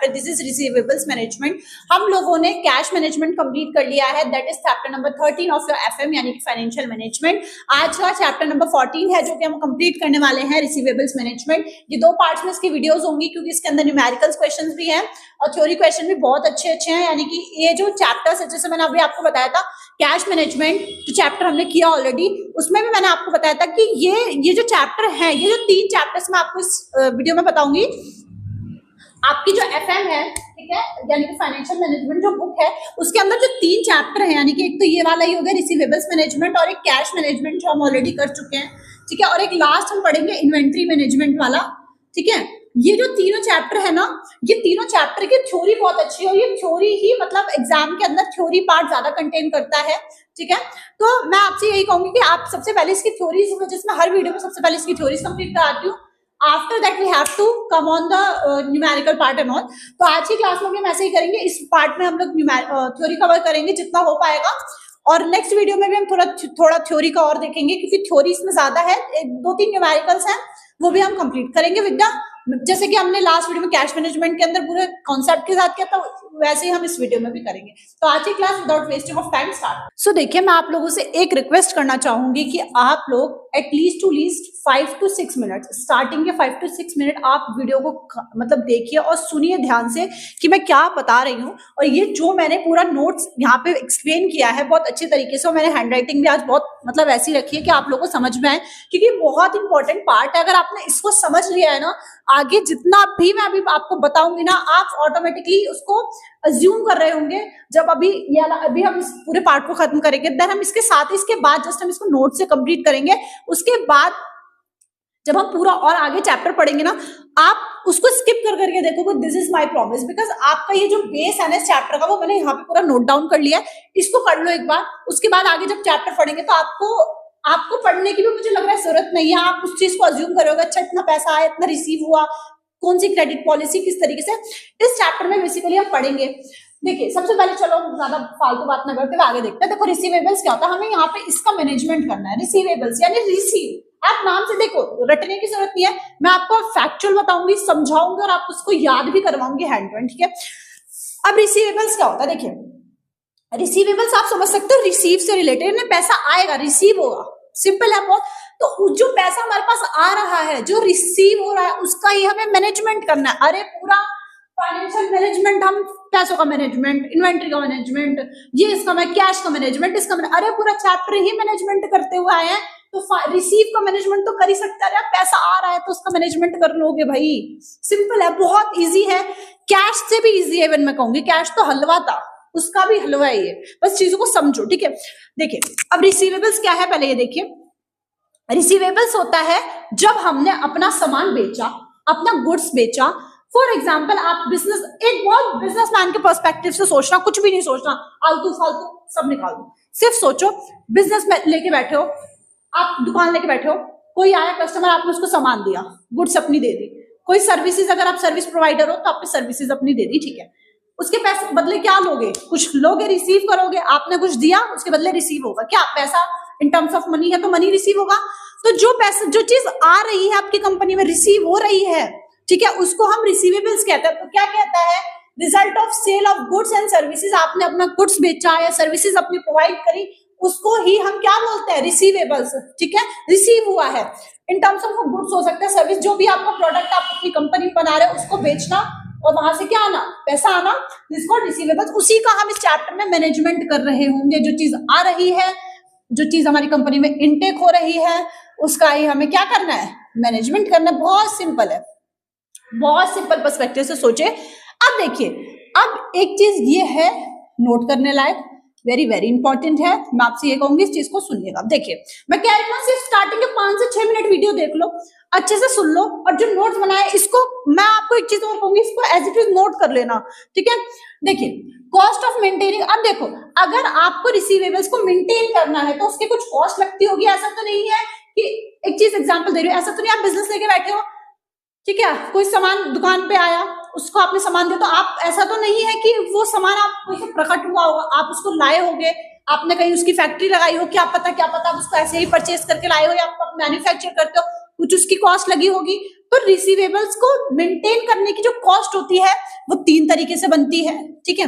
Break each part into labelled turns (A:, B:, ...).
A: Chapter, this is receivables management. हम लोगों ने कैश मैनेजमेंट कंप्लीट कर लिया है, that is chapter number 13 of your FM यानी कि फाइनेंशियल मैनेजमेंट। आज का चैप्टर नंबर 14 है जो कि हम कंप्लीट करने वाले हैं, रिसीवेबल्स मैनेजमेंट। ये 2 पार्ट्स में इसकी वीडियोस होंगी क्योंकि इसके अंदर न्यूमेरिकल्स क्वेश्चंस भी हैं और थ्योरी क्वेश्चन भी बहुत अच्छे अच्छे हैं। यानी कि ये जो चैप्टर्स है, जैसे मैंने अभी आपको बताया था कैश मैनेजमेंट जो चैप्टर हमने किया ऑलरेडी, उसमें भी मैंने आपको बताया था कि ये जो चैप्टर है, ये जो 3 चैप्टर्स मैं आपको इस वीडियो में बताऊंगी। आपकी जो एफएम है, ठीक है, यानी कि फाइनेंशियल मैनेजमेंट जो बुक है, उसके अंदर जो 3 चैप्टर है, यानी कि एक तो ये वाला ही हो गया रिसीवेबल्स मैनेजमेंट और एक कैश मैनेजमेंट जो हम ऑलरेडी कर चुके हैं, ठीक है, और एक लास्ट हम पढ़ेंगे इन्वेंट्री मैनेजमेंट वाला, ठीक है। ये जो तीनों चैप्टर है ना, ये तीनों चैप्टर की थ्योरी बहुत अच्छी है और ये थ्योरी ही मतलब एग्जाम के अंदर थ्योरी पार्ट ज्यादा कंटेन करता है, ठीक है। तो मैं आपसे यही कहूंगी कि आप सबसे पहले इसकी थ्योरीज, जिसमें हर वीडियो में सबसे पहले इसकी थ्योरीज कंप्लीट कराती हूँ, after that we have to come on the numerical part and all. तो आज की क्लास में हम ऐसे ही करेंगे, इस पार्ट में हम लोग थ्योरी कवर करेंगे जितना हो पाएगा और नेक्स्ट वीडियो में भी हम थोड़ा थ्योरी का और देखेंगे क्योंकि थ्योरी इसमें ज्यादा है, 2-3 न्यूमेरिकल्स हैं वो भी हम कंप्लीट करेंगे विद्या, जैसे कि हमने लास्ट वीडियो में कैश मैनेजमेंट के अंदर पूरे कॉन्सेप्ट के साथ किया था, वैसे ही हम इस वीडियो में भी करेंगे। तो आज की class without wasting of time start. So देखिए, मैं आप लोगों से एक रिक्वेस्ट करना चाहूंगी कि आप लोग at least to least 5 to 6 minute, starting के 5 to 6 मिनट आप वीडियो को मतलब देखिए और सुनिए ध्यान से कि मैं क्या बता रही हूँ। और ये जो मैंने पूरा नोट्स यहाँ पे एक्सप्लेन किया है बहुत अच्छे तरीके से, और मैंने हैंड राइटिंग भी आज बहुत मतलब ऐसी रखी है कि आप लोगों को समझ में आए, क्योंकि बहुत इंपॉर्टेंट पार्ट है। अगर आपने इसको समझ लिया है ना, आगे जितना भी मैं अभी आपको बताऊंगी ना, आप ऑटोमेटिकली उसको अज्यूम कर रहे होंगे। जब अभी हम इस पूरे पार्ट को खत्म करेंगे, देन हम इसके साथ इसके बाद जस्ट हम इसको नोट से कंप्लीट करेंगे। उसके बाद जब हम पूरा और आगे चैप्टर पढ़ेंगे ना, आप उसको स्किप कर करके देखोगे, this is my promise, because आपका ये जो बेस है ना इस चैप्टर का, वो मैंने यहाँ पे पूरा नोट डाउन कर लिया है। इसको कर लो एक बार, उसके बाद आगे जब चैप्टर पढ़ेंगे तो आपको पढ़ने की भी मुझे लग रहा है जरूरत नहीं है। आप उस चीज को अज्यूम करोगे, अच्छा इतना पैसा आया, इतना रिसीव हुआ, कौन सी क्रेडिट पॉलिसी किस तरीके से, इस चैप्टर में बेसिकली हम पढ़ेंगे। देखिए, सबसे पहले चलो ज्यादा फालतू बात ना करते हुए आगे देखते हैं। देखो, रिसीवेबल्स क्या होता है, हमें यहाँ पे इसका मैनेजमेंट करना है। रिसीवेबल्स यानी रिसीव, आप नाम से देखो, रटने की जरूरत नहीं है, मैं आपको फैक्चुअल बताऊंगी, समझाऊंगी और आप उसको याद भी करवाऊंगी हैंड टू हैंड, ठीक है। अब रिसीवेबल्स क्या होता है, देखिए रिसीवेबल्स आप समझ सकते हो, रिसीव से रिलेटेड में पैसा आएगा, रिसीव होगा, सिंपल है बहुत। तो जो पैसा हमारे पास आ रहा है, जो रिसीव हो रहा है, उसका ही हमें मैनेजमेंट करना है। अरे पूरा फाइनेंशियल मैनेजमेंट, हम पैसों का मैनेजमेंट, इन्वेंट्री का मैनेजमेंट, ये इसका मैं कैश का मैनेजमेंट, इसका अरे पूरा चैप्टर ही मैनेजमेंट करते हुए आए हैं। तो रिसीव का मैनेजमेंट तो कर ही सकता है, पैसा आ रहा है तो उसका मैनेजमेंट कर लोगे भाई, सिंपल है, बहुत इजी है। कैश से भी इजी है, इवन मैं कहूंगी कैश तो हलवा था, उसका भी हलवा है ये, बस चीजों को समझो, ठीक है। देखिए, अब रिसीवेबल्स क्या है, पहले ये देखिए। रिसीवेबल्स होता है जब हमने अपना सामान बेचा, अपना गुड्स बेचा। फॉर एग्जाम्पल, आप बिजनेस, एक बहुत बिजनेसमैन के पर्सपेक्टिव से सोचना, कुछ भी नहीं सोचना, आलतू फालतू सब निकाल दो, सिर्फ सोचो, बिजनेस में लेके बैठे हो, आप दुकान लेके बैठे हो, कोई आया कस्टमर, आपने उसको सामान दिया, गुड्स अपनी दे दी। कोई सर्विसेज, अगर आप सर्विस प्रोवाइडर हो तो आपने सर्विसेज अपनी दे दी, ठीक है। उसके पैसे बदले क्या लोगे, कुछ लोगे, रिसीव करोगे। आपने कुछ दिया, उसके बदले रिसीव होगा क्या, पैसा इन टर्म्स ऑफ मनी है तो मनी रिसीव होगा। तो जो पैसा, जो चीज आ रही है आपकी कंपनी में, रिसीव हो रही है, ठीक है, उसको हम रिसीवेबल्स कहते हैं। तो क्या कहता है, result of sale of goods and services, आपने अपना गुड्स बेचा या सर्विसेज अपनी प्रोवाइड करी, उसको ही हम क्या बोलते हैं, रिसीवेबल्स, ठीक है। रिसीव हुआ है इन टर्म्स ऑफ गुड्स हो सकता है, सर्विस, जो भी आपका प्रोडक्ट आप अपनी कंपनी में बना रहे हो उसको बेचना और वहां से क्या आना, पैसा आना, जिसको रिसीवेबल्स, उसी का हम इस चैप्टर में मैनेजमेंट कर रहे होंगे। जो चीज आ रही है, जो चीज हमारी कंपनी में इनटेक हो रही है, उसका ही हमें क्या करना है, मैनेजमेंट करना है। बहुत सिंपल है, बहुत सिंपल पर्सपेक्टिव से सोचे। अब देखिए, अब एक चीज ये है नोट करने लायक, वेरी वेरी इंपॉर्टेंट है, मैं आपसे ये कहूंगी इस चीज को सुनिएगा। देखिए, मैं कह रही हूँ सिर्फ स्टार्टिंग के 5 से 6 मिनट वीडियो देख लो, अच्छे से सुन लो, और जो नोट्स बनाए इसको, मैं आपको एक चीज और कहूंगी, इसको एज इट इज नोट कर लेना, ठीक है। देखिए, कॉस्ट ऑफ मेंटेनिंग, अब देखो, अगर आपको रिसीवेबल्स को मेंटेन करना है तो उसके कुछ कॉस्ट लगती होगी, ऐसा तो नहीं है कि, एक चीज एग्जांपल दे रही हूँ, ऐसा तो नहीं आप बिजनेस लेके बैठे हो, ठीक है, कोई सामान दुकान पे आया, उसको आपने सामान दिया, तो आप, ऐसा तो नहीं है कि वो सामान आप कहीं प्रकट हुआ होगा, आप उसको लाए होगे, आपने कहीं उसकी फैक्ट्री लगाई हो, क्या पता आप उसको ऐसे ही परचेज करके लाए हो या आप मैन्युफैक्चर करते हो, कुछ उसकी कॉस्ट लगी होगी। तो रिसीवेबल्स को मेंटेन करने की जो कॉस्ट होती है वो 3 तरीके से बनती है, ठीक है।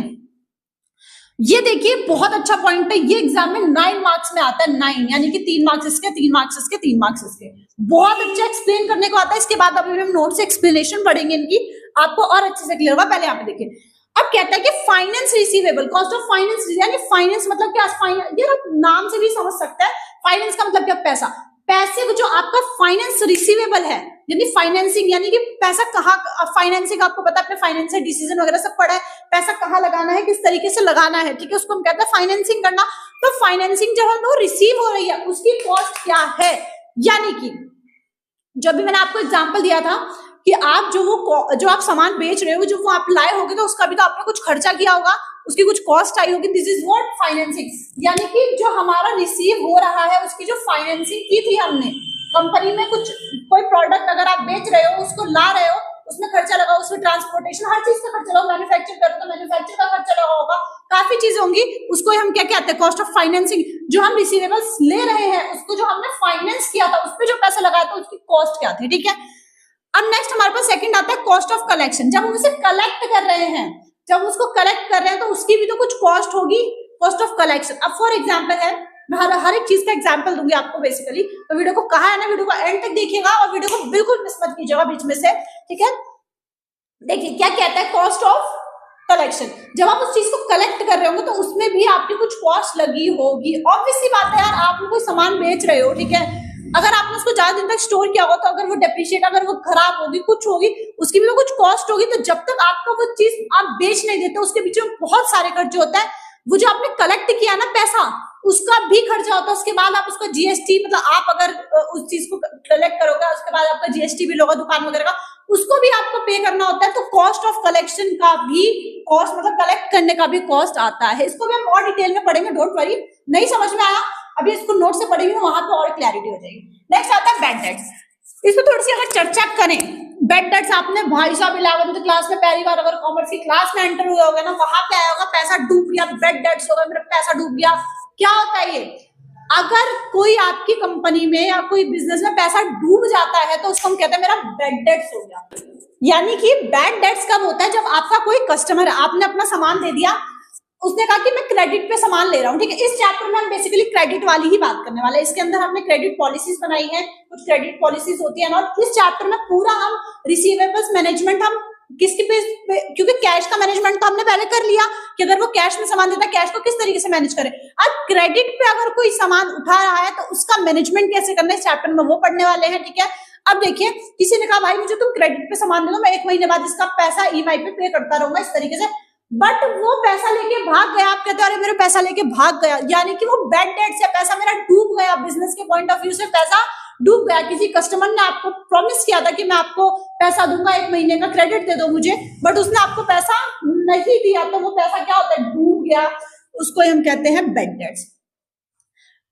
A: ये देखिए बहुत अच्छा पॉइंट है, ये एग्जाम में 9 मार्क्स में आता है, 9 यानी कि 3 मार्क्स इसके, 3 मार्क्स इसके, 3 मार्क्स इसके। बहुत अच्छा एक्सप्लेन करने को आता है। इसके बाद अभी हम नोट से एक्सप्लेनेशन पढ़ेंगे इनकी, आपको और अच्छे से क्लियर होगा। पहले यहाँ पे देखिए, अब कहता है कि finance receivable, cost of finance, यानी फाइनेंस मतलब क्या, फाइनेंस ये आप नाम से भी समझ सकते हैं। फाइनेंस का मतलब क्या, पैसा, पैसे को जो आपका फाइनेंस रिसीवेबल है, यानी फाइनेंसिंग, यानी कि पैसा कहाँ, फाइनेंसिंग आपको पता है, अपने फाइनेंस डिसीजन वगैरह सब पढ़ा है, पैसा कहाँ लगाना है, किस तरीके से लगाना है, ठीक है, उसको हम कहते हैं फाइनेंसिंग करना। तो फाइनेंसिंग जब हम रिसीव हो रही है उसकी कॉस्ट क्या है, यानी कि जब भी मैंने आपको एग्जांपल दिया था कि आप जो आप सामान बेच रहे हो, जो वो आप लाए होगे तो उसका भी तो आपने कुछ खर्चा किया होगा, उसकी कुछ कॉस्ट आई होगी। दिस इज व्हाट फाइनेंसिंग, यानी कि जो हमारा रिसीव हो रहा है उसकी जो फाइनेंसिंग की थी हमने कंपनी में, कुछ कोई प्रोडक्ट अगर आप बेच रहे हो, उसको ला रहे हो, उसमें खर्चा लगा, उसमें ट्रांसपोर्टेशन, हर चीज का खर्चा लगा, मैन्युफैक्चर करो तो मैन्युफैक्चर का खर्चा लगा होगा, काफी चीजें होंगी, उसको हम क्या कहते हैं, कॉस्ट ऑफ फाइनेंसिंग। जो हम रिसीवेबल्स ले रहे हैं उसको जो हमने फाइनेंस किया था, उस पर जो पैसा लगाया था उसकी कॉस्ट क्या थी, ठीक है। अब नेक्स्ट हमारे पास सेकंड आता है कॉस्ट ऑफ कलेक्शन। जब हम उसे कलेक्ट कर रहे हैं, जब उसको कलेक्ट कर रहे हैं तो उसकी भी तो कुछ कॉस्ट होगी, कॉस्ट ऑफ कलेक्शन। अब फॉर एग्जांपल है, मैं हर एक चीज का एग्जांपल दूंगी आपको बेसिकली, तो वीडियो को कहा है ना, वीडियो को एंड तक देखिएगा और वीडियो को बिल्कुल मिस मत कीजिएगा बीच में से, ठीक है। देखिए क्या कहता है, कॉस्ट ऑफ कलेक्शन, जब आप उस चीज को कलेक्ट कर रहे होंगे तो उसमें भी आपकी कुछ कॉस्ट लगी होगी। ऑब्वियसली बात है यार, आप कोई सामान बेच रहे हो, ठीक है, अगर आपने उसको ज्यादा दिन तक स्टोर किया होगा तो अगर वो डेप्रिशिएट, अगर वो खराब होगी, कुछ होगी, उसकी भी तो कुछ कॉस्ट होगी। तो जब तक आपका वो चीज आप बेच नहीं देते, उसके पीछे बहुत सारे खर्चे होते हैं। वो जो आपने कलेक्ट किया ना पैसा, उसका भी खर्चा होता है। उसके बाद आप उसका जीएसटी, मतलब आप अगर उस चीज को कलेक्ट करोगे, उसके बाद आपका जीएसटी बिल होगा दुकान वगैरह का, उसको भी आपको पे करना होता है। तो कॉस्ट ऑफ कलेक्शन का भी कॉस्ट, मतलब कलेक्ट करने का भी कॉस्ट आता है। इसको भी हम और डिटेल में पढ़ेंगे, डोंट वरी। नहीं समझ में आया अभी इसको नोट से पढ़ेंगे, वहां पे और क्लैरिटी हो जाएगी। नेक्स्ट आता है बैड डेट्स। इसको थोड़ी सी अगर चर्चा करें, बैड डेट्स आपने भाई साहब 11th क्लास में पहली बार अगर कॉमर्स की क्लास में एंटर हुए होगा ना, वहां पे आया होगा पैसा डूब गया, बैड डेट्स हो गया, मेरा पैसा डूब गया। क्या होता है ये, अगर कोई आपकी कंपनी में या कोई बिजनेस में पैसा डूब जाता है तो उसको हम कहते हैं मेरा बैड डेट्स हो गया। यानी कि बैड डेट्स कब होता है, जब आपका कोई कस्टमर है, आपने अपना सामान दे दिया, उसने कहा कि मैं क्रेडिट पे सामान ले रहा हूँ, ठीक है। इस चैप्टर में हम बेसिकली क्रेडिट वाली ही बात करने वाले हैं। इसके अंदर हमने क्रेडिट पॉलिसीज बनाई है, कुछ क्रेडिट पॉलिसीज होती है ना, और इस चैप्टर में पूरा हम रिसीवेबल्स मैनेजमेंट हम किसके पे, क्योंकि कैश का मैनेजमेंट तो हमने पहले कर लिया कि अगर वो कैश में सामान देता है, कैश को किस तरीके से मैनेज करें। अब क्रेडिट पे अगर कोई सामान उठा रहा है तो उसका मैनेजमेंट कैसे करना है, इस चैप्टर में वो पढ़ने वाले हैं, ठीक है। अब देखिए, किसी ने कहा भाई मुझे तुम क्रेडिट पे सामान दे दो, मैं 1 महीने बाद इसका पैसा ईएमआई पे करता रहूंगा, इस तरीके से। बट वो पैसा लेके भाग गया, आप कहते हो अरे मेरा पैसा लेके भाग गया, यानी कि वो बैड डेट से पैसा मेरा डूब गया, बिजनेस के पॉइंट ऑफ व्यू से पैसा डूब गया। किसी कस्टमर ने आपको प्रॉमिस किया था कि मैं आपको पैसा दूंगा, 1 महीने का क्रेडिट दे दो मुझे, बट उसने आपको पैसा नहीं दिया, तो वो पैसा क्या होता है, डूब गया, उसको हम कहते हैं बैड डेट्स।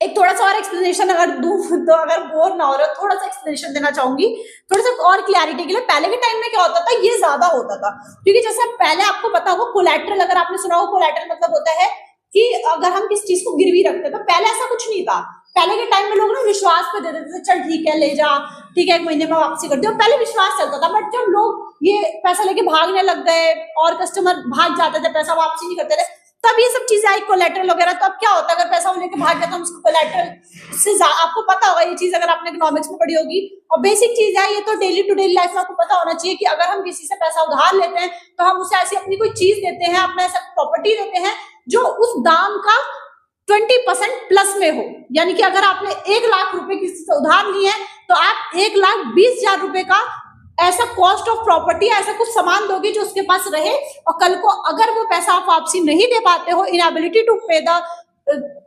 A: एक थोड़ा सा और एक्सप्लेनेशन अगर दूं तो अगर बोर ना हो रहे हो, थोड़ा सा एक्सप्लेनेशन देना चाहूंगी, थोड़ा सा और क्लैरिटी के लिए। पहले के टाइम में क्या होता था, ये ज्यादा होता था, क्योंकि जैसे पहले आपको पता होगा कोलैटरल, अगर आपने सुना हो कोलैटरल मतलब होता है कि अगर हम किस चीज को गिरवी रखते, तो पहले ऐसा कुछ नहीं था। पहले के टाइम में लोग ना विश्वास पे दे देते थे, चल ठीक है ले जा, ठीक है 1 महीने में वापसी कर दो, पहले विश्वास चलता था। बट जब लोग ये पैसा लेके भागने लग गए और कस्टमर भाग जाते थे, पैसा वापसी नहीं करते थे, तब ये सब चीजें आई, कोलैटरल वगैरह। तो अब क्या होता है, अगर पैसा वो लेके भाग गया तो हम उसको कोलैटरल से, आपको पता होगा ये चीज, अगर आपने इकोनॉमिक्स में पढ़ी होगी, और बेसिक चीज है ये, तो डेली टू डेली लाइफ में आपको पता होना चाहिए कि अगर हम किसी से पैसा उधार लेते हैं तो हम उसे ऐसी अपनी कोई चीज देते हैं, अपना ऐसा प्रॉपर्टी देते हैं जो उस दाम का 20% प्लस में हो। यानी कि अगर आपने 1 लाख रुपए किसी से उधार लिए हैं तो आप 1,20,000 रुपए का ऐसा कॉस्ट ऑफ प्रॉपर्टी, ऐसा कुछ सामान दोगे जो उसके पास रहे, और कल को अगर वो पैसा आप वापसी नहीं दे पाते हो, inability to pay the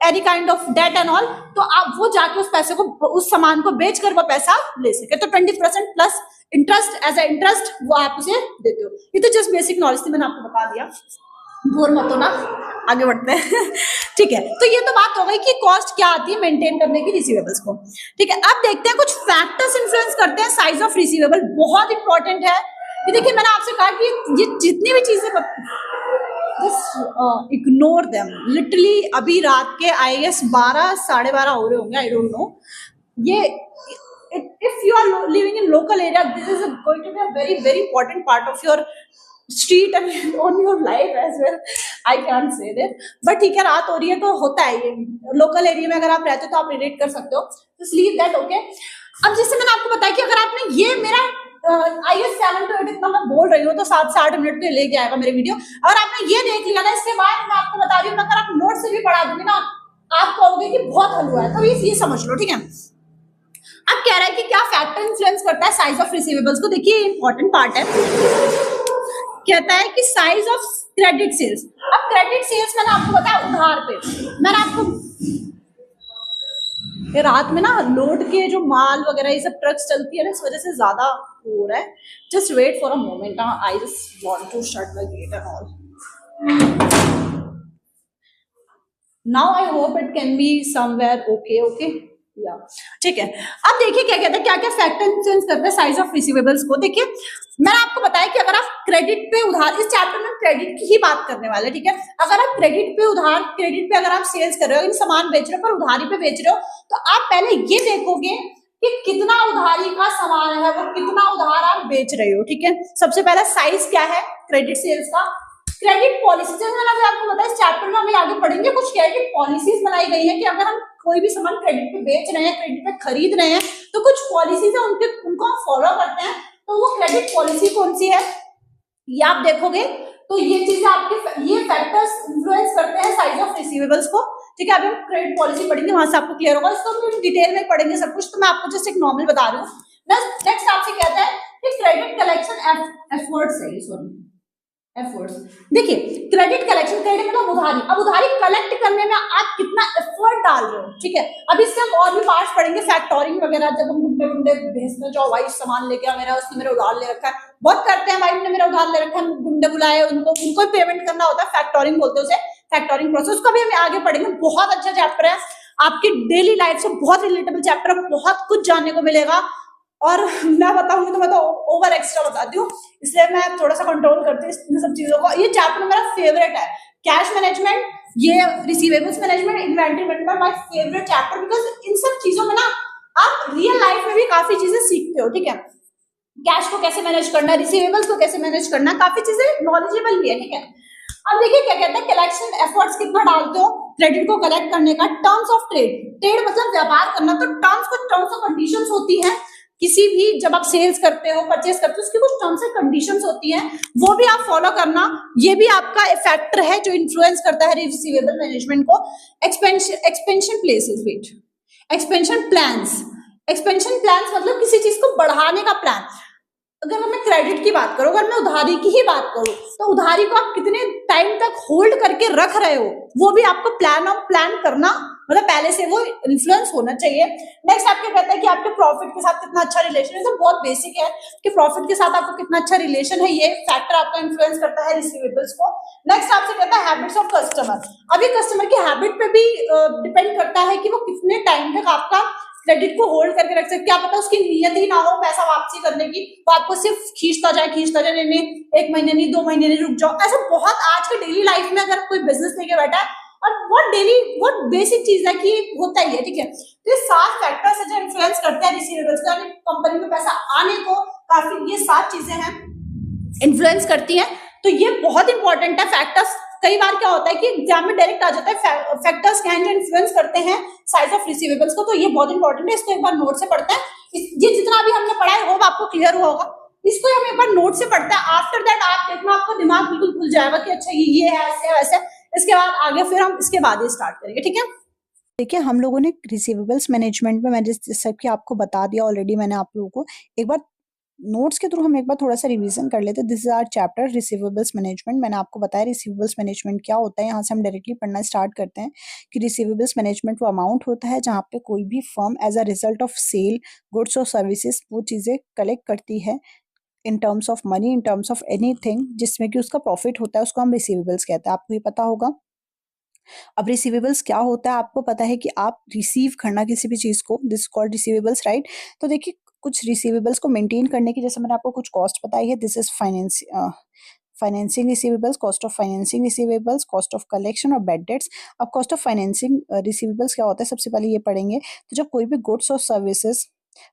A: any kind of debt and all, तो आप वो जाके उस पैसे को, उस सामान को बेचकर वो पैसा ले सके। तो 20% plus interest, as a interest वो आप उसे देते हो। ये तो जस्ट बेसिक नॉलेज थी, मैंने आपको बता दिया, बोर मत हो ना, आगे बढ़ते हैं। ठीक है, तो ये तो बात हो गई कि कॉस्ट क्या आती है मेंटेन करने की रिसीवेबल्स को। ठीक है, अब देखते हैं कुछ फैक्टर्स इन्फ्लुएंस करते हैं साइज ऑफ रिसीवेबल, बहुत इंपॉर्टेंट है ये। देखिए मैंने आपसे कहा कि ये जितनी भी चीजें, जस्ट इग्नोर देम, लिटरली अभी रात के आई गेस 12 साढ़े 12 हो रहे होंगे, आई डोंट नो। ये if you are living in local area, this is going to be a very very important part of your street and on your life as well. I can't say that, but ठीक है, रात हो रही है तो होता है ये लोकल एरिया में, अगर आप रहते हो तो आप रिलेट कर सकते हो, तो लीव दैट ओके। अब जैसे मैंने आपको बताया कि अगर आपने ये मेरा आई 7 to 8 इतना मैं बोल रही हूँ तो 7 से 8 मिनट तो ले जाएगा मेरे वीडियो। अगर आपने ये देख लिया ना, इसके बाद मैं आपको बता रही हूँ, अगर आप नोट से भी पढ़ा दूंगी ना, आप कहोगे कि बहुत हलवा है, तो ये समझ लो, ठीक है। अब कह रहा है कि क्या फैक्टर इन्फ्लुएंस करता है साइज ऑफ रिसीवेबल्स को। देखिए इंपॉर्टेंट पार्ट है, कहता है कि साइज ऑफ क्रेडिट सेल्स। अब क्रेडिट सेल्स मैंने आपको बताया उधार पे, मैंने आपको ये रात में ना लोड के जो माल वगैरह ये सब ट्रक्स चलती है ना, इस वजह से ज्यादा हो रहा है। Just wait for a moment, I just want to shut the gate and all. Now I hope it can be somewhere okay okay या ठीक है। अब देखिए क्या कहता है, क्या क्या फैक्टर इन्फ्लुएंस करते हैं साइज ऑफ रिसीवेबल्स को। देखिए मैंने आपको बताया कि अगर आप क्रेडिट पे उधार, इस चैप्टर में क्रेडिट की ही बात करने वाले, ठीक है। अगर आप क्रेडिट पे उधार, क्रेडिट पे अगर आप सेल्स कर रहे हो, इन सामान बेच रहे हो पर उधारी पे बेच रहे हो, तो आप पहले ये देखोगे कि कितना उधारी का सामान है, वो कितना उधार आप बेच रहे हो, ठीक है। सबसे पहला साइज क्या है क्रेडिट सेल्स का। क्रेडिट पॉलिसी, जैसे मैंने आपको बताया इस चैप्टर में हमें आगे पढ़ेंगे, कुछ क्रेडिट पॉलिसीज बनाई गई है कि अगर हम कोई भी सामान क्रेडिट पे बेच रहे हैं, क्रेडिट पे खरीद रहे हैं, तो कुछ पॉलिसीज है उनको हम फॉलो करते हैं। तो वो क्रेडिट पॉलिसी कौन सी है ये आप देखोगे, तो ये चीजें आपके, ये फैक्टर्स इन्फ्लुएंस करते हैं साइज ऑफ रिसीवेबल्स को, ठीक है। अभी हम क्रेडिट पॉलिसी पढ़ेंगे, वहां से आपको क्लियर होगा, इसको हम डिटेल में पढ़ेंगे सब कुछ, तो मैं आपको जस्ट एक नॉर्मल बता रही हूँ। नेक्स्ट आपसे कहता है कि क्रेडिट कलेक्शन एफर्ट्स है, सॉरी एफर्ट्स। देखिए क्रेडिट कलेक्शन, क्रेडिट मतलब उधारी, अब उधारी कलेक्ट करने में आप कितना एफर्ट डाल रहे हो, ठीक है। अब इससे हम और भी पार्ट्स पढ़ेंगे, फैक्टोरिंग वगैरह, जब हम गुंडे भेजते हैं, जो भाई सामान लेके आ मेरा, उसने मेरा उधार ले रखा है, बहुत करते हैं भाई ने मेरा उधार ले रखा है, गुंडे बुलाए, उनको पेमेंट करना होता है, फैक्टोरिंग बोलते हैं उसे, फैक्टोरिंग प्रोसेस, उसका भी हम आगे पढ़ेंगे। बहुत अच्छा चैप्टर है, आपकी डेली लाइफ से बहुत रिलेटेबल चैप्टर है, बहुत कुछ जानने को मिलेगा। और मैं बताऊंगी तो मैं तो ओवर एक्स्ट्रा बताती हूँ, इसलिए मैं थोड़ा सा कंट्रोल करती हूँ इन सब चीजों को। ये चैप्टर मेरा फेवरेट है, कैश मैनेजमेंट, ये receivables management, inventory management, my favourite chapter, because in सब चीजों में ना आप रियल लाइफ में भी काफी चीजें सीखते हो, ठीक है। कैश को कैसे मैनेज करना है, रिसीवेबल्स को कैसे मैनेज करना है, काफी चीजें नॉलेजेबल भी है, ठीक है। अब देखिए क्या कहते हैं, कलेक्शन एफर्ट्स कितना डालते हो क्रेडिट को कलेक्ट करने का। टर्म्स ऑफ ट्रेड, ट्रेड मतलब व्यापार करना, तो टर्म्स ऑफ कंडीशंस होती हैं किसी भी, जब आप सेल्स करते हो, परचेस करते हो, उसकी कुछ टर्म्स एंड कंडीशंस होती हैं, वो भी आप फॉलो करना। ये भी आपका फैक्टर है जो इन्फ्लुएंस करता है रिसीवेबल मैनेजमेंट को। Expansion places, wait, expansion plans, expansion plans मतलब किसी चीज को बढ़ाने का प्लान। अगर मैं क्रेडिट की बात करूं, अगर मैं उधारी की ही बात करूं, तो उधारी को आप कितने टाइम तक होल्ड करके रख रहे हो, वो भी आपको प्लान करना, मतलब पहले से वो इन्फ्लुएंस होना चाहिए। नेक्स्ट आपके कहता है कि आपके प्रॉफिट के साथ कितना अच्छा रिलेशन है, तो बहुत बेसिक है कि प्रॉफिट के साथ आपको कितना अच्छा रिलेशन है, ये फैक्टर आपका इन्फ्लुएंस करता है रिसीवेबल्स को। नेक्स्ट आपसे कहता है हैबिट्स ऑफ कस्टमर। अभी कस्टमर की हैबिट पे भी डिपेंड करता है कि वो कितने टाइम तक आपका क्रेडिट को होल्ड करके रख सकते। क्या पता उसकी नियत ही ना हो पैसा वापसी करने की, वो आपको सिर्फ खींचता जाए, नहीं 1 महीने नहीं 2 महीने नहीं, रुक जाओ। ऐसा बहुत आज के डेली लाइफ में अगर कोई बिजनेस लेके बैठा है, और बहुत बेसिक चीज है कि होता ही है, ठीक है। तो ये 7 फैक्टर्स है जो इन्फ्लुएंस करते हैं रिसीवेबल्स को, यानी कंपनी में पैसा आने को, काफी ये 7 चीजें हैं इन्फ्लुएंस करती हैं। तो ये बहुत इंपॉर्टेंट है फैक्टर्स। कई बार क्या होता है कि एग्जाम में डायरेक्ट आ जाता है फैक्टर्स क्या हैं जो इन्फ्लुएंस करते हैं साइज ऑफ रिसीवेबल्स को, तो ये बहुत इंपॉर्टेंट है, इसको एक बार नोट से पढ़ते हैं। ये जितना भी हमने पढ़ा है होप आपको क्लियर हुआ होगा, इसको हम एक बार नोट से पढ़ते हैं। आफ्टर दैट आप देखना आपका दिमाग बिल्कुल खुल जाएगा कि अच्छा ये है, ऐसे है वैसे। इसके बाद आगे फिर हम इसके बाद ही स्टार्ट करेंगे, ठीक है।
B: देखिए हम लोगों ने रिसीवेबल्स मैनेजमेंट में, मैं जिस सब की आपको बता दिया ऑलरेडी मैंने आप लोगों को, एक बार नोट्स के थ्रू हम एक बार थोड़ा सा रिवीजन कर लेते हैं। This is our chapter receivables management. मैंने आपको बताया रिसीवेबल्स मैनेजमेंट क्या होता है। यहाँ से हम डायरेक्टली पढ़ना स्टार्ट करते हैं कि रिसीवेबल्स मैनेजमेंट वो अमाउंट होता है जहाँ पे कोई भी firm as a result of sale goods और सर्विसेज वो चीज़ें कलेक्ट करती है in terms of money, in terms of anything जिसमें कि उसका प्रॉफिट होता है, उसको हम रिसीवेबल्स कहते हैं। आपको ये पता होगा। अब रिसीवेबल्स क्या होता है, आपको पता है कि आप रिसीव करना किसी भी चीज़ को, दिस कॉल्ड रिसीवेबल्स, राइट। तो देखिए कुछ रिसीवेबल्स को मेंटेन करने की, जैसे मैंने आपको कुछ कॉस्ट बताई है, this is financing receivables, cost of financing receivables, cost of collection और बैड डेट्स। अब कॉस्ट ऑफ फाइनेंसिंग रिसीवेबल्स क्या होता है, सबसे पहले ये पढ़ेंगे। तो जब कोई भी गुड्स और सर्विसेज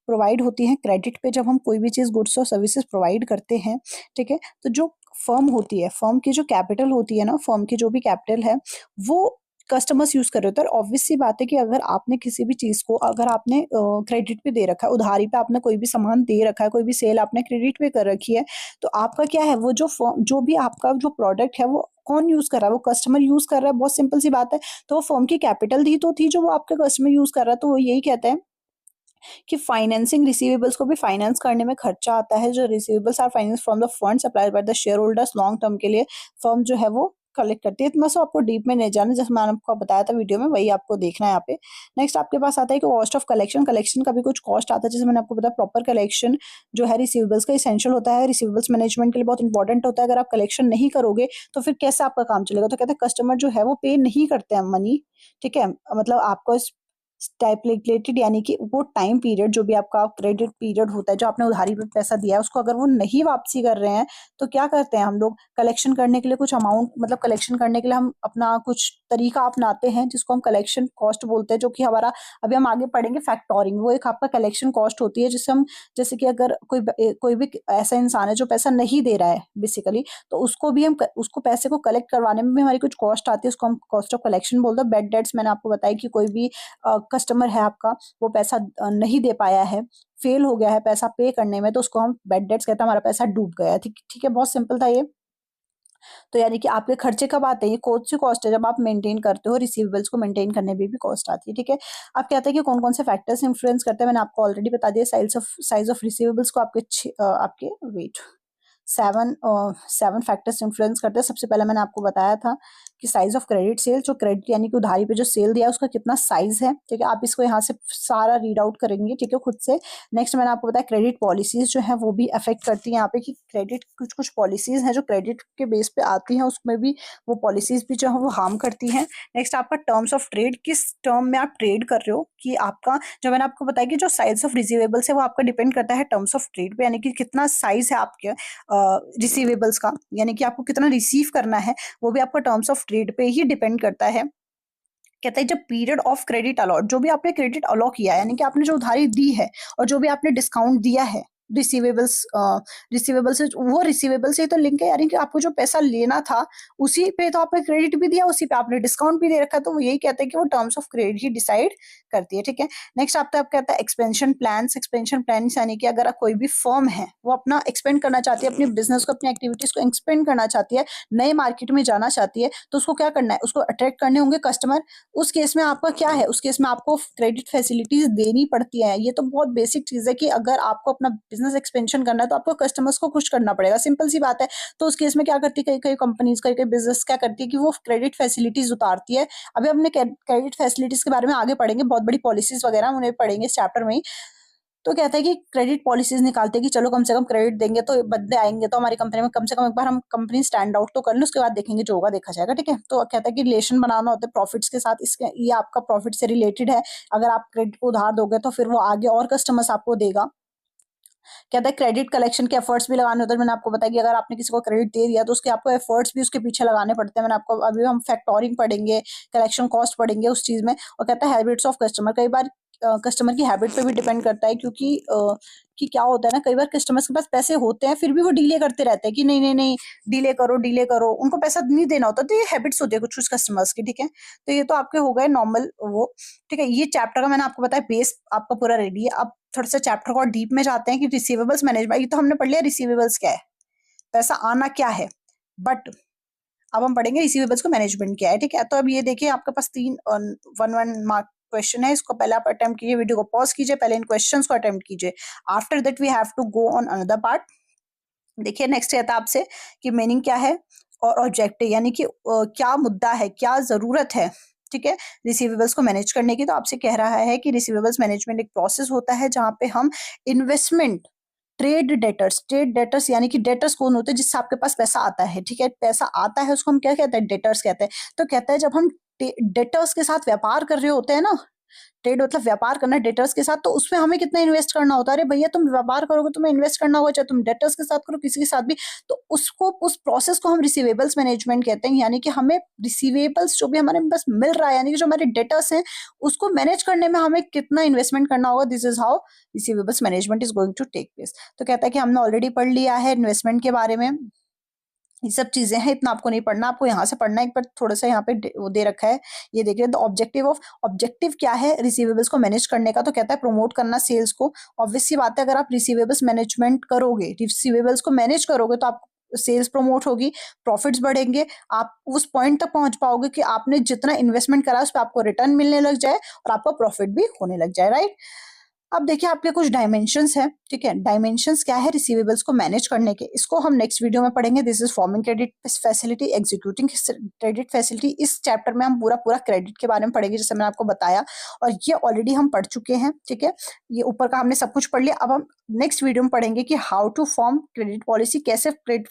B: प्रोवाइड होती हैं क्रेडिट पे जब हम कोई भी चीज़ गुड्स और सर्विसेज प्रोवाइड करते हैं, ठीक है। तो जो फर्म होती है, फर्म की जो कैपिटल होती है ना, फर्म की जो भी कैपिटल है वो कस्टमर्स यूज कर रहे होते हैं। और ऑब्वियस सी बात है कि अगर आपने किसी भी चीज को अगर आपने क्रेडिट पे दे रखा है, उधारी पे आपने कोई भी सामान दे रखा है, कोई भी सेल आपने क्रेडिट पे कर रखी है, तो आपका क्या है, वो जो भी आपका जो प्रोडक्ट है वो कौन यूज कर रहा है, वो कस्टमर यूज कर रहा है। बहुत सिंपल सी बात है। तो वो फर्म की कैपिटल ही तो थी जो वो आपका कस्टमर यूज कर रहा है। तो वो यही कहते हैं कि फाइनेंसिंग रिसीवेबल्स को भी फाइनेंस करने में खर्चा आता है। जो receivables are finance from the fund supplied by the shareholders long term के लिए फर्म जो है वो कलेक्ट करती है। तो मैं सब आपको डीप में नहीं जाना, जैसे मैंने आपको बताया था वीडियो में, वही आपको देखना है यहाँ पे। नेक्स्ट आपके पास आता है कि कॉस्ट ऑफ कलेक्शन। कलेक्शन का भी कुछ कॉस्ट आता है, जैसे मैंने आपको बताया प्रॉपर कलेक्शन जो है रिसीवेबल्स का इसेंशियल होता है, रिसीवेबल्स मैनेजमेंट के लिए बहुत इंपॉर्टेंट होता है। अगर आप कलेक्शन नहीं करोगे तो फिर कैसे आपका काम चलेगा। तो कहते हैं कस्टमर जो है वो पे नहीं करते हैं मनी, ठीक है। मतलब आपको स्टाइपुलेटेड यानी कि वो टाइम पीरियड जो भी आपका क्रेडिट पीरियड होता है, जो आपने उधारी पे पैसा दिया है, उसको अगर वो नहीं वापसी कर रहे हैं तो क्या करते हैं हम लोग, कलेक्शन करने के लिए कुछ अमाउंट, मतलब कलेक्शन करने के लिए हम अपना कुछ तरीका अपनाते हैं जिसको हम कलेक्शन कॉस्ट बोलते हैं, जो कि हमारा अभी हम आगे पढ़ेंगे फैक्टोरिंग। वो एक आपका कलेक्शन कॉस्ट होती है जिससे हम, जैसे कि अगर कोई भी ऐसा इंसान है जो पैसा नहीं दे रहा है बेसिकली, तो उसको भी हम उसको पैसे को कलेक्ट करवाने में भी हमारी कुछ कॉस्ट आती है, उसको हम कॉस्ट ऑफ कलेक्शन बोलते हैं। बैड डेट्स मैंने आपको बताया कि कोई भी कस्टमर है आपका, वो पैसा नहीं दे पाया है, फेल हो गया है पैसा पे करने में, तो उसको हम बैड डेट्स कहते हैं, हमारा पैसा डूब गया है। ठीक ठीक है, बहुत सिंपल था ये। तो यानी कि आपके खर्चे कब आते हैं, ये कौन सी कॉस्ट है, जब आप मेंटेन करते हो, रिसीवेबल्स को मेंटेन करने में भी कॉस्ट आती है। ठीक है, आप कहते हैं कि कौन कौन से फैक्टर्स इंफ्लुएंस करते हैं, मैंने आपको ऑलरेडी बता दिया। साइज ऑफ रिसीवेबल्स को आपके वेट 7 फैक्टर्स इन्फ्लुएंस करते हैं। सबसे पहले मैंने आपको बताया था कि साइज ऑफ क्रेडिट सेल, जो क्रेडिट यानी कि उधारी पे जो सेल दिया है उसका कितना साइज है। ठीक है, आप इसको यहाँ से सारा रीड आउट करेंगे, ठीक है, खुद से। नेक्स्ट मैंने आपको बताया क्रेडिट पॉलिसीज जो है वो भी अफेक्ट करती है यहाँ पे, कि क्रेडिट कुछ कुछ पॉलिसीज हैं जो क्रेडिट के बेस पे आती हैं, उसमें भी वो पॉलिसीज भी जो है वो हार्म करती हैं। नेक्स्ट आपका टर्म्स ऑफ ट्रेड, किस टर्म में आप ट्रेड कर रहे हो, कि आपका जो मैंने आपको बताया कि जो साइज ऑफ रिसीवेबल्स है वो आपका डिपेंड करता है टर्म्स ऑफ ट्रेड पे, यानी कि कितना साइज है आपके रिसीवेबल्स का, यानी कि आपको कितना रिसीव करना है, वो भी आपका टर्म्स ऑफ ट्रेड पे ही डिपेंड करता है। कहता है जब पीरियड ऑफ क्रेडिट अलॉट, जो भी आपने क्रेडिट अलॉट किया है, यानी कि आपने जो उधारी दी है और जो भी आपने डिस्काउंट दिया है रिसीवेबल से, वो रिसीवेबल से ही तो लिंक है, यानी कि आपको जो पैसा लेना था उसी पे तो आपने क्रेडिट भी दिया, उसी पे आपने डिस्काउंट भी दे रखा है। तो वो यही कहते हैं कि वो terms of credit he decide करती है। ठीक है, नेक्स्ट आप कहता है एक्सपेंशन प्लान्स। एक्सपेंशन प्लान यानी कि अगर कोई भी फर्म है वो अपना एक्सपेंड करना चाहती है, अपने बिजनेस को, अपनी एक्टिविटीज को एक्सपेंड करना चाहती है, नए मार्केट में जाना चाहती है, तो उसको क्या करना है, उसको अट्रैक्ट करने होंगे कस्टमर। उस केस में आपका क्या है, उस केस में आपको क्रेडिट फैसिलिटीज देनी पड़ती है। ये तो बहुत बेसिक चीज है कि अगर आपको अपना बिजनेस एक्सपेंशन करना है तो आपको कस्टमर्स को खुश करना पड़ेगा, सिंपल सी बात है। तो उस केस में क्या करती है, कई कई कंपनीज, कई कई बिजनेस क्या करती है कि वो क्रेडिट फैसिलिटीज उतारती है। अभी हमने क्रेडिट फैसिलिटीज के बारे में आगे पढ़ेंगे, बहुत बड़ी पॉलिसीज वगैरह उन्हें पढ़ेंगे इस चैप्टर में ही। तो कहता है कि क्रेडिट पॉलिसीज निकालते हैं कि चलो कम से कम क्रेडिट देंगे तो बंदे आएंगे, तो हमारी कंपनी में कम से कम एक बार हम कंपनी स्टैंड आउट तो कर लें, उसके बाद देखेंगे जो होगा देखा जाएगा। ठीक है, तो कहता है कि रिलेशन बनाना होता है प्रॉफिट्स के साथ, इसके ये आपका प्रॉफिट से रिलेटेड है। अगर आप क्रेडिट को उधार दोगे तो फिर वो आगे और कस्टमर्स आपको देगा। कहता है क्रेडिट कलेक्शन के एफर्ट्स भी लगाने होते हैं। मैंने आपको बताया कि अगर आपने किसी को क्रेडिट दे दिया तो उसके आपको एफर्ट्स भी उसके पीछे लगाने पड़ते हैं। मैंने आपको, अभी हम फैक्टोरिंग पढ़ेंगे, कलेक्शन कॉस्ट पढ़ेंगे उस चीज में। और कहता है हैबिट्स ऑफ कस्टमर, कई बार कस्टमर की हैबिट पे भी डिपेंड करता है, क्योंकि कि क्या होता है ना, कई बार कस्टमर्स के पास पैसे होते हैं फिर भी वो डिले करते रहते हैं कि नहीं नहीं नहीं, डिले करो डिले करो, उनको पैसा नहीं देना होता। तो ये हैबिट्स होती है कुछ कुछ कस्टमर्स की। ठीक है, तो ये तो आपके हो गए नॉर्मल वो। ठीक है, ये चैप्टर का मैंने आपको बताया बेस आपका पूरा रेडी है। अब थोड़ा सा चैप्टर को डीप में जाते हैं कि रिसीवेबल्स मैनेजमेंट। ये तो हमने पढ़ लिया रिसीवेबल्स क्या है, पैसा आना क्या है, बट अब हम पढ़ेंगे रिसीवेबल्स को मैनेजमेंट क्या है। ठीक है, तो अब ये देखिए आपके पास 3 1 मार्क क्वेश्चन है। इसको पहले आप अटेम्प्ट कीजिए, वीडियो को पॉज कीजिए, पहले इन क्वेश्चंस को अटेम्प्ट कीजिए। After that we have to go on another part. देखिए नेक्स्ट कहता है आपसे कि मीनिंग क्या है और ऑब्जेक्टिव, यानी कि क्या मुद्दा है, क्या जरूरत है, ठीक है, रिसीवेबल्स को मैनेज करने की। तो आपसे कह रहा है कि रिसीवेबल्स मैनेजमेंट एक प्रोसेस होता है जहां पे हम इन्वेस्टमेंट, ट्रेड डेटर्स यानी कि डेटर्स कौन होते हैं, जिससे आपके पास पैसा आता है। ठीक है, पैसा आता है उसको हम क्या कहते हैं, डेटर्स कहते हैं। तो कहता है जब हम डेटर्स के साथ व्यापार कर रहे होते हैं ना, ट्रेड मतलब व्यापार करना डेटर्स के साथ, तो उसमें हमें कितना इन्वेस्ट करना होता है। अरे भैया तुम व्यापार करोगे तुम्हें इन्वेस्ट करना होगा, चाहे तुम डेटर्स के साथ करो किसी के साथ भी। तो उसको उस प्रोसेस को हम रिसीवेबल्स मैनेजमेंट कहते हैं, यानी कि हमें रिसीवेबल्स जो भी हमारे पास मिल रहा है, यानी कि जो हमारे डेटर्स हैं उसको मैनेज करने में हमें कितना इन्वेस्टमेंट करना होगा। This is how receivables management is going to take place. तो कहता है कि हमने ऑलरेडी पढ़ लिया है इन्वेस्टमेंट के बारे में, ये सब चीजें हैं, इतना आपको नहीं पढ़ना, आपको यहाँ से पढ़ना है। एक बार थोड़ा सा यहाँ पे वो दे रखा है, ये देखिए द ऑब्जेक्टिव क्या है रिसीवेबल्स को मैनेज करने का। तो कहता है प्रमोट करना सेल्स को। ऑब्वियस सी बात है, अगर आप रिसीवेबल्स मैनेजमेंट करोगे, रिसीवेबल्स को मैनेज करोगे, तो आप सेल्स प्रमोट होगी, प्रॉफिट्स बढ़ेंगे, आप उस पॉइंट तक पहुंच पाओगे कि आपने जितना इन्वेस्टमेंट करा उस पर आपको रिटर्न मिलने लग जाए और आपका प्रॉफिट भी होने लग जाए, राइट। अब देखिए आपके कुछ डायमेंशंस हैं, ठीक है। डायमेंशंस क्या है रिसीवेबल्स को मैनेज करने के, इसको हम नेक्स्ट वीडियो में पढ़ेंगे। This is forming credit facility, executing credit facility. इस चैप्टर में हम पूरा क्रेडिट के बारे में पढ़ेंगे, जैसे मैंने आपको बताया, और ये ऑलरेडी हम पढ़ चुके हैं, ठीक है। ये ऊपर का हमने सब कुछ पढ़ लिया। अब हम नेक्स्ट वीडियो में पढ़ेंगे कि how to form credit policy, कैसे क्रेडिट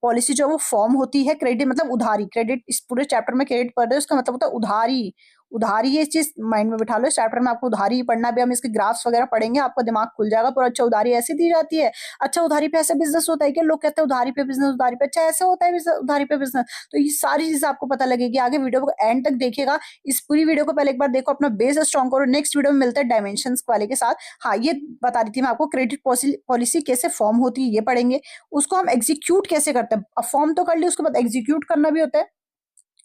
B: पॉलिसी जो वो फॉर्म होती है। क्रेडिट मतलब उधारी, क्रेडिट इस पूरे चैप्टर में क्रेडिट पढ़ रहे हैं, उसका मतलब होता है उधारी। उधारी, ये चीज माइंड में बिठा लो, इस चैप्टर में आपको उधारी ही पढ़ना भी, हम इसके ग्राफ्स वगैरह पढ़ेंगे, आपका दिमाग खुल जाएगा पूरा। अच्छा उधारी ऐसे दी जाती है, अच्छा उधारी पे ऐसे बिजनेस होता है, क्या लोग कहते हैं उधारी पे बिजनेस, उधारी पे अच्छा ऐसे होता है उधारी पे बिजनेस। तो ये सारी चीजें आपको पता लगेगी आगे। वीडियो को एंड तक देखिएगा, इस पूरी वीडियो को पहले एक बार देखो, अपना बेस स्ट्रॉन्ग करो। नेक्स्ट वीडियो में मिलता है डायमेंशंस वाले के साथ। हाँ, ये बता रही थी मैं आपको, क्रेडिट पॉलिसी कैसे फॉर्म होती है ये पढ़ेंगे, उसको हम एग्जीक्यूट कैसे करते हैं। अब फॉर्म तो कर ली, उसके बाद एग्जीक्यूट करना भी होता है।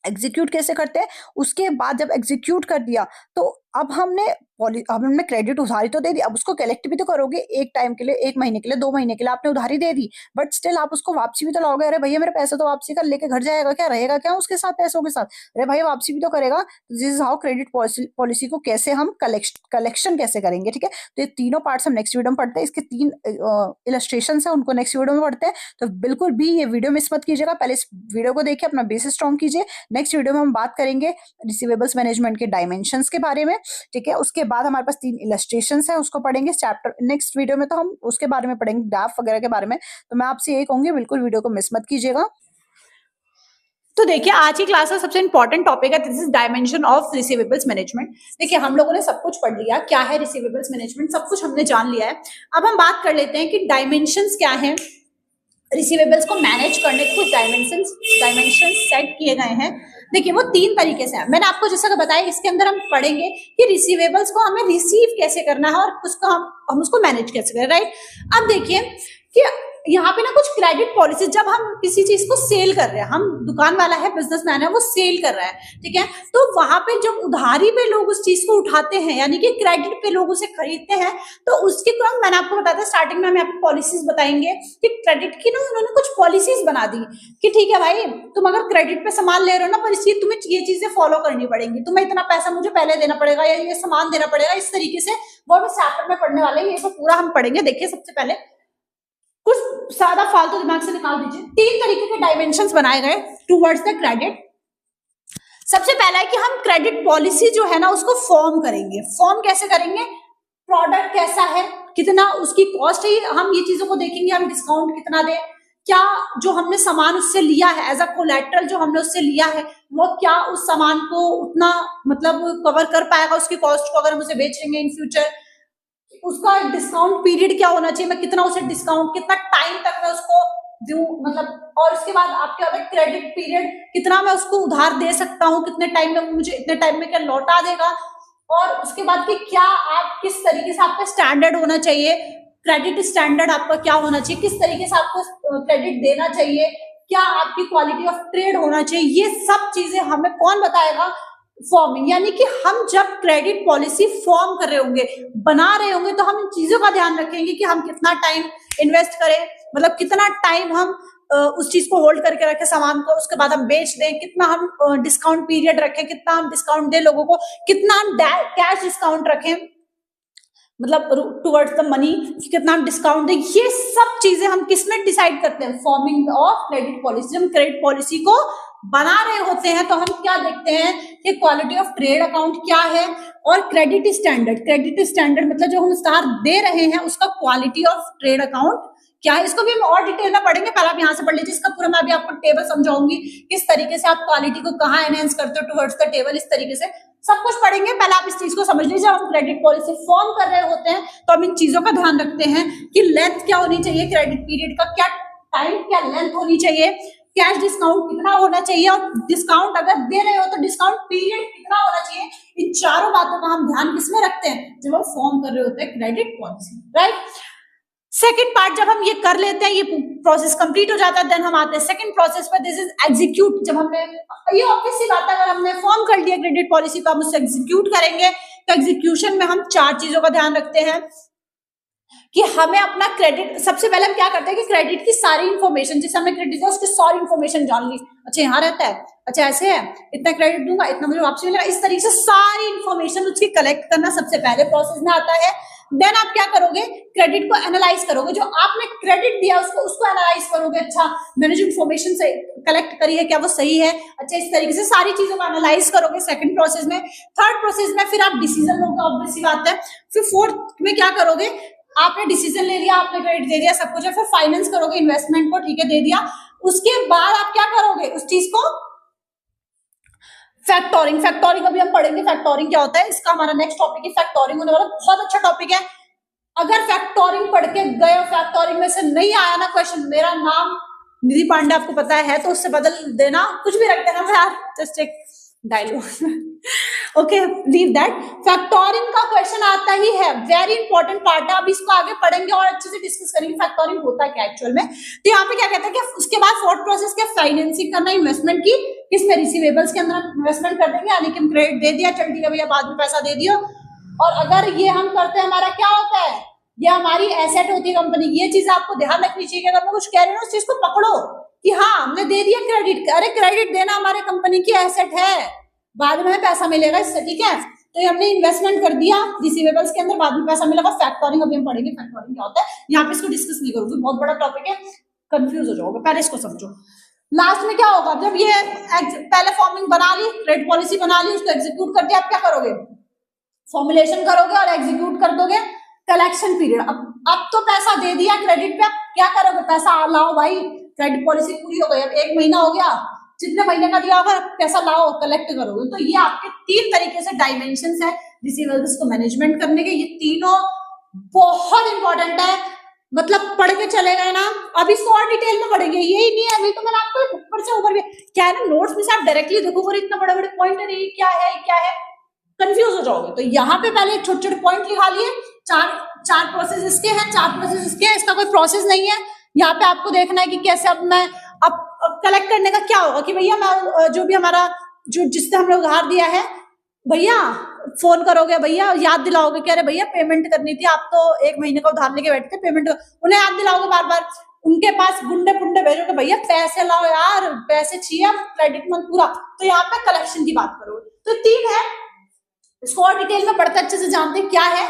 B: एग्जीक्यूट कैसे करते हैं, उसके बाद जब एग्जीक्यूट कर दिया तो अब हमने क्रेडिट उधारी तो दे दी, अब उसको कलेक्ट भी तो करोगे एक टाइम के लिए, 1 महीने के लिए, 2 महीने के लिए आपने उधारी दे दी, बट स्टिल आप उसको वापसी भी तो लाओगे। अरे भैया मेरे पैसे तो वापसी कर, लेके घर जाएगा क्या, रहेगा क्या उसके साथ, पैसों के साथ? अरे भाई वापसी भी तो करेगा। This is how credit policy को कैसे हम कलेक्शन कैसे करेंगे, ठीक है। तो ये तीनों पार्ट्स हम नेक्स्ट वीडियो में पढ़ते हैं, इसके 3 इलस्ट्रेशन है, उनको नेक्स्ट वीडियो में पढ़ते हैं। तो बिल्कुल भी ये वीडियो मिस मत कीजिएगा, पहले इस वीडियो को देखिए, अपना बेस स्ट्रॉन्ग कीजिए। नेक्स्ट वीडियो में हम बात करेंगे रिसीवेबल्स मैनेजमेंट के डायमेंशंस के बारे में, ठीक है। उसके बाद हमारे पास 3 इलस्ट्रेशंस है, उसको पढ़ेंगे चैप्टर नेक्स्ट वीडियो में, तो हम उसके बारे में पढ़ेंगे, ग्राफ वगैरह के बारे में। तो मैं आपसे यही कहूंगी, बिल्कुल वीडियो को मिस मत कीजिएगा।
A: तो देखिए आज की क्लास का सबसे इंपॉर्टेंट टॉपिक है this is dimension of receivables management. देखिए हम लोगों ने सब कुछ पढ़ लिया, क्या है रिसीवेबल्स मैनेजमेंट, सब कुछ हमने जान लिया है। अब हम बात कर लेते हैं कि डायमेंशंस क्या है रिसीवेबल्स को मैनेज करने के। कुछ डायमेंशन सेट किए गए हैं। देखिए वो 3 तरीके से है, मैंने आपको जैसा कि बताया, इसके अंदर हम पढ़ेंगे कि रिसीवेबल्स को हमें रिसीव कैसे करना है और उसको हम उसको मैनेज कैसे करें, राइट। अब देखिए कि यहाँ पे ना कुछ क्रेडिट पॉलिसी, जब हम किसी चीज को सेल कर रहे हैं, हम दुकान वाला है, बिजनेसमैन है, वो सेल कर रहा है, ठीक है। तो वहां पे जब उधारी पे लोग उस चीज को उठाते हैं, यानी कि क्रेडिट पे लोग उसे खरीदते हैं, तो उसके क्रम मैंने आपको बताया था स्टार्टिंग में, हमें आपको पॉलिसीज बताएंगे कि क्रेडिट की ना उन्होंने कुछ पॉलिसीज बना दी कि ठीक है भाई, तुम अगर क्रेडिट पे सामान ले रहे हो ना, पर इसलिए तुम्हें ये चीजें फॉलो करनी पड़ेंगी, तुम्हें इतना पैसा मुझे पहले देना पड़ेगा या ये सामान देना पड़ेगा, इस तरीके से। वो हम चैप्टर में पढ़ने वाले हैं, ये पूरा हम पढ़ेंगे। देखिए सबसे पहले कुछ सादा फालतू दिमाग से निकाल दीजिए, 3 तरीके के डायमेंशंस बनाए गए टुवर्ड्स द क्रेडिट। सबसे पहला है कि हम क्रेडिट पॉलिसी जो है ना उसको फॉर्म करेंगे। फॉर्म कैसे करेंगे, प्रोडक्ट कैसा है, कितना उसकी कॉस्ट है, हम ये चीजों को देखेंगे, हम डिस्काउंट कितना दें, क्या जो हमने सामान उससे लिया है एज अ कोलैटरल, जो हमने उससे लिया है वो क्या उस सामान को उतना मतलब कवर कर पाएगा उसकी कॉस्ट को, अगर हम उसे बेचेंगे इन फ्यूचर। उसका डिस्काउंट पीरियड क्या होना चाहिए, मैं कितना उसे डिस्काउंट, कितना टाइम तक मैं उसको दूं, मतलब, और उसके बाद आपके अगर क्रेडिट पीरियड कितना मैं उसको उधार दे सकता हूँ, कितने टाइम में मुझे इतने टाइम में क्या लौटा देगा, और उसके बाद कि क्या आप किस तरीके से आपका स्टैंडर्ड होना चाहिए, क्रेडिट स्टैंडर्ड आपका क्या होना चाहिए, किस तरीके से आपको क्रेडिट देना चाहिए, क्या आपकी क्वालिटी ऑफ ट्रेड होना चाहिए, ये सब चीजें हमें कौन बताएगा, फॉर्मिंग। यानी कि हम जब क्रेडिट पॉलिसी फॉर्म कर रहे होंगे, बना रहे होंगे, तो हम इन चीजों का ध्यान रखेंगे कि हम कितना टाइम इन्वेस्ट करें, मतलब कितना टाइम हम उस चीज को होल्ड करके रखें सामान को, उसके बाद हम बेच दें, कितना हम डिस्काउंट पीरियड रखें, कितना हम डिस्काउंट दें लोगों को, कितना हम कैश डिस्काउंट रखें, मतलब टुवर्ड्स द मनी, कितना हम डिस्काउंट दें। ये सब चीजें हम किसमें डिसाइड करते हैं, फॉर्मिंग ऑफ क्रेडिट पॉलिसी। जब हम क्रेडिट पॉलिसी को बना रहे होते हैं तो हम क्या देखते हैं कि क्वालिटी ऑफ ट्रेड अकाउंट क्या है, और क्रेडिट स्टैंडर्ड। क्रेडिट स्टैंडर्ड मतलब जो हम उधार दे रहे हैं उसका क्वालिटी ऑफ ट्रेड अकाउंट क्या है। इसको भी हम और डिटेल में पढ़ेंगे, पहले आप यहाँ से पढ़ लीजिए, इसका पूरा मैं अभी आपको टेबल समझाऊंगी किस तरीके से आप क्वालिटी को कहाँ एनहेंस करते हो टुवर्ड्स द टेबल, इस तरीके से सब कुछ पढ़ेंगे। पहले आप इस चीज को समझ लीजिए, जब हम क्रेडिट पॉलिसी फॉर्म कर रहे होते हैं तो हम इन चीजों का ध्यान रखते हैं कि लेंथ क्या होनी चाहिए, क्रेडिट पीरियड का क्या टाइम, क्या लेंथ होनी चाहिए, कैश डिस्काउंट कितना होना चाहिए, और डिस्काउंट अगर दे रहे हो तो डिस्काउंट पीरियड कितना होना चाहिए। इन चारों बातों का हम ध्यान किसमें रखते हैं, जब हम फॉर्म कर रहे होते हैं credit policy, right. Second part जब हम ये कर लेते हैं, ये प्रोसेस कंप्लीट हो जाता है, देन हम आते हैं सेकंड प्रोसेस पर, दिस इज एग्जीक्यूट। जब हमने, ये ऑब्वियस सी बात है, अगर हमने फॉर्म कर लिया क्रेडिट पॉलिसी तो हम उससे एग्जीक्यूट करेंगे। तो एग्जीक्यूशन में हम 4 चीजों का ध्यान रखते हैं कि हमें अपना क्रेडिट, सबसे पहले हम क्या करते हैं कि क्रेडिट की सारी इंफॉर्मेशन, जिसे हमने क्रेडिट दिया उसकी सारी इंफॉर्मेशन जान ली। अच्छा यहाँ रहता है, अच्छा ऐसे है, इतना क्रेडिट दूंगा, इतना मुझे वापस मिलेगा, इस तरीके से सारी इंफॉर्मेशन उसकी कलेक्ट करना सबसे पहले प्रोसेस में आता है। देन आप क्या करोगे, क्रेडिट को एनालाइज करोगे, जो आपने क्रेडिट दिया उसको एनालाइज करोगे। अच्छा मैंने जो इन्फॉर्मेशन से कलेक्ट करी है क्या वो सही है, अच्छा इस तरीके से सारी चीजों को एनालाइज करोगे सेकंड प्रोसेस में। थर्ड प्रोसेस में फिर आप डिसीजन लोगे, ऑब्वियस सी बात है। फिर फोर्थ में क्या करोगे, आपने डिसीजन ले लिया, आपने क्रेडिट दे दिया, सब कुछ है, फिर फाइनेंस करोगे इन्वेस्टमेंट को, ठीक है दे दिया। उसके बाद आप क्या करोगे, उस चीज को फैक्टोरिंग, फैक्टोरिंग अभी हम पढ़ेंगे फैक्टोरिंग क्या होता है, इसका हमारा नेक्स्ट टॉपिक है फैक्टोरिंग होने वाला, बहुत अच्छा टॉपिक है। अगर फैक्टोरिंग पढ़ के गए और फैक्टोरिंग में से नहीं आया ना क्वेश्चन, मेरा नाम निधि पांडे आपको पता है तो उससे बदल देना, कुछ भी रख देना यार, जस्ट एक dialogue. Okay leave that. Factoring का क्वेश्चन आता ही है, वेरी इंपॉर्टेंट पार्ट है। अब इसको आगे पढ़ेंगे और अच्छे से डिस्कस करेंगे फैक्टोरिंग होता क्या एक्चुअल में। तो यहाँ पे क्या कहते हैं कि उसके बाद फोर्थ प्रोसेस क्या, फाइनेंसिंग करना इन्वेस्टमेंट की, किसमें, रिसीवेबल्स के अंदर इन्वेस्टमेंट कर देंगे, यानी कि हम क्रेडिट दे दिया, चल ठीक है भैया बाद में पैसा दे दियो। और अगर ये हम करते हैं, हमारा क्या होता है, ये हमारी एसेट होती है कंपनी की। ये चीज आपको ध्यान रखनी चाहिए, अगर मैं कुछ कह रही हूँ उस चीज को पकड़ो कि हाँ हमने दे दिया क्रेडिट, अरे क्रेडिट देना हमारे कंपनी की एसेट है, बाद में पैसा मिलेगा इससे, ठीक है। तो ये हमने इन्वेस्टमेंट कर दिया रिसीवेबल्स के अंदर, बाद में पैसा मिलेगा। फैक्टोरिंग अभी हम पढ़ेंगे फैक्टोरिंग क्या होता है, यहाँ पे इसको डिस्कस नहीं करूंगी, बहुत बड़ा टॉपिक है, कंफ्यूज हो जाओगे, पहले इसको समझो। लास्ट में क्या होगा, जब ये पहले फॉर्मिंग बना ली, क्रेडिट पॉलिसी बना ली, उसको एग्जीक्यूट कर दिया, आप क्या करोगे, फॉर्मुलेशन करोगे और एग्जीक्यूट कर दोगे। कलेक्शन पीरियड, अब तो पैसा दे दिया क्रेडिट पे, अब क्या करोगे, पैसा लाओ भाई, क्रेडिट पॉलिसी पूरी हो गई, अब 1 महीना हो गया, जितने महीने का दिया होगा पैसा लाओ, कलेक्ट करोगे। तो ये आपके 3 तरीके से डायमेंशंस है रिसीवेबल्स को मैनेजमेंट करने के, ये तीनों बहुत इंपॉर्टेंट है। मतलब पढ़ के चले गए ना, अब इसको और डिटेल में पढ़ेंगे, यही नहीं है अभी तो मैंने आपको ऊपर से ऊपर क्या है ना, नोट्स में से आप डायरेक्टली देखोगे इतना बड़े बड़े पॉइंट है, क्या है, कंफ्यूज हो जाओगे। तो यहाँ पे पहले छोटे छोटे पॉइंट लिखा लिए, चार प्रोसेस इसके हैं, 4 प्रोसेस इसके हैं, इसका कोई प्रोसेस नहीं है। यहाँ पे आपको देखना है कि कैसे अब मैं अब कलेक्ट करने का क्या होगा कि भैया मैं जो भी हमारा जो जिससे हमने उधार दिया है, भैया फोन करोगे, भैया याद दिलाओगे कि अरे भैया पेमेंट करनी थी, आप तो 1 महीने का उधार लेके बैठे थे, पेमेंट उन्हें याद दिलाओगे बार बार, उनके पास गुंडे पुंडे भेजोगे, भैया पैसे लाओ यार, पैसे चाहिए, क्रेडिट मंथ पूरा। तो यहाँ पे कलेक्शन की बात करोगे। तो 3 है, इसको और डिटेल में पढ़ते अच्छे से जानते हैं क्या है।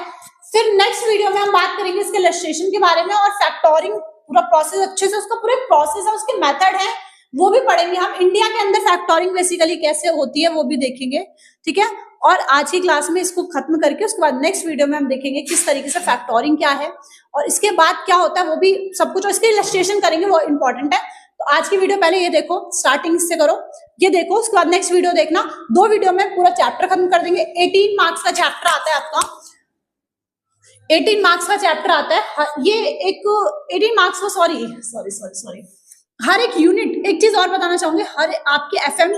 A: फिर नेक्स्ट वीडियो में हम बात करेंगे इसके इलस्ट्रेशन के बारे में, और फैक्टोरिंग पूरा प्रोसेस अच्छे से, उसका पूरे प्रोसेस है, उसके मेथड है वो भी पढ़ेंगे हम। इंडिया के अंदर फैक्टोरिंग बेसिकली कैसे होती है वो भी देखेंगे, ठीक है। और आज की क्लास में इसको खत्म करके उसके बाद नेक्स्ट वीडियो में हम देखेंगे किस तरीके से फैक्टोरिंग क्या है और इसके बाद क्या होता है, वो भी सब कुछ, और इसके इलस्ट्रेशन करेंगे, वो इंपॉर्टेंट है। तो आज की वीडियो पहले ये देखो, स्टार्टिंग से करो, ये देखो, उसके बाद नेक्स्ट वीडियो देखना। 2 वीडियो में पूरा चैप्टर खत्म कर देंगे। 18 मार्क्स का चैप्टर आता है आपका, 18 मार्क्स का चैप्टर आता है। ये एक 18 मार्क्स का, सॉरी, हर एक यूनिट, एक चीज और बताना चाहूंगी, हर आपकी FM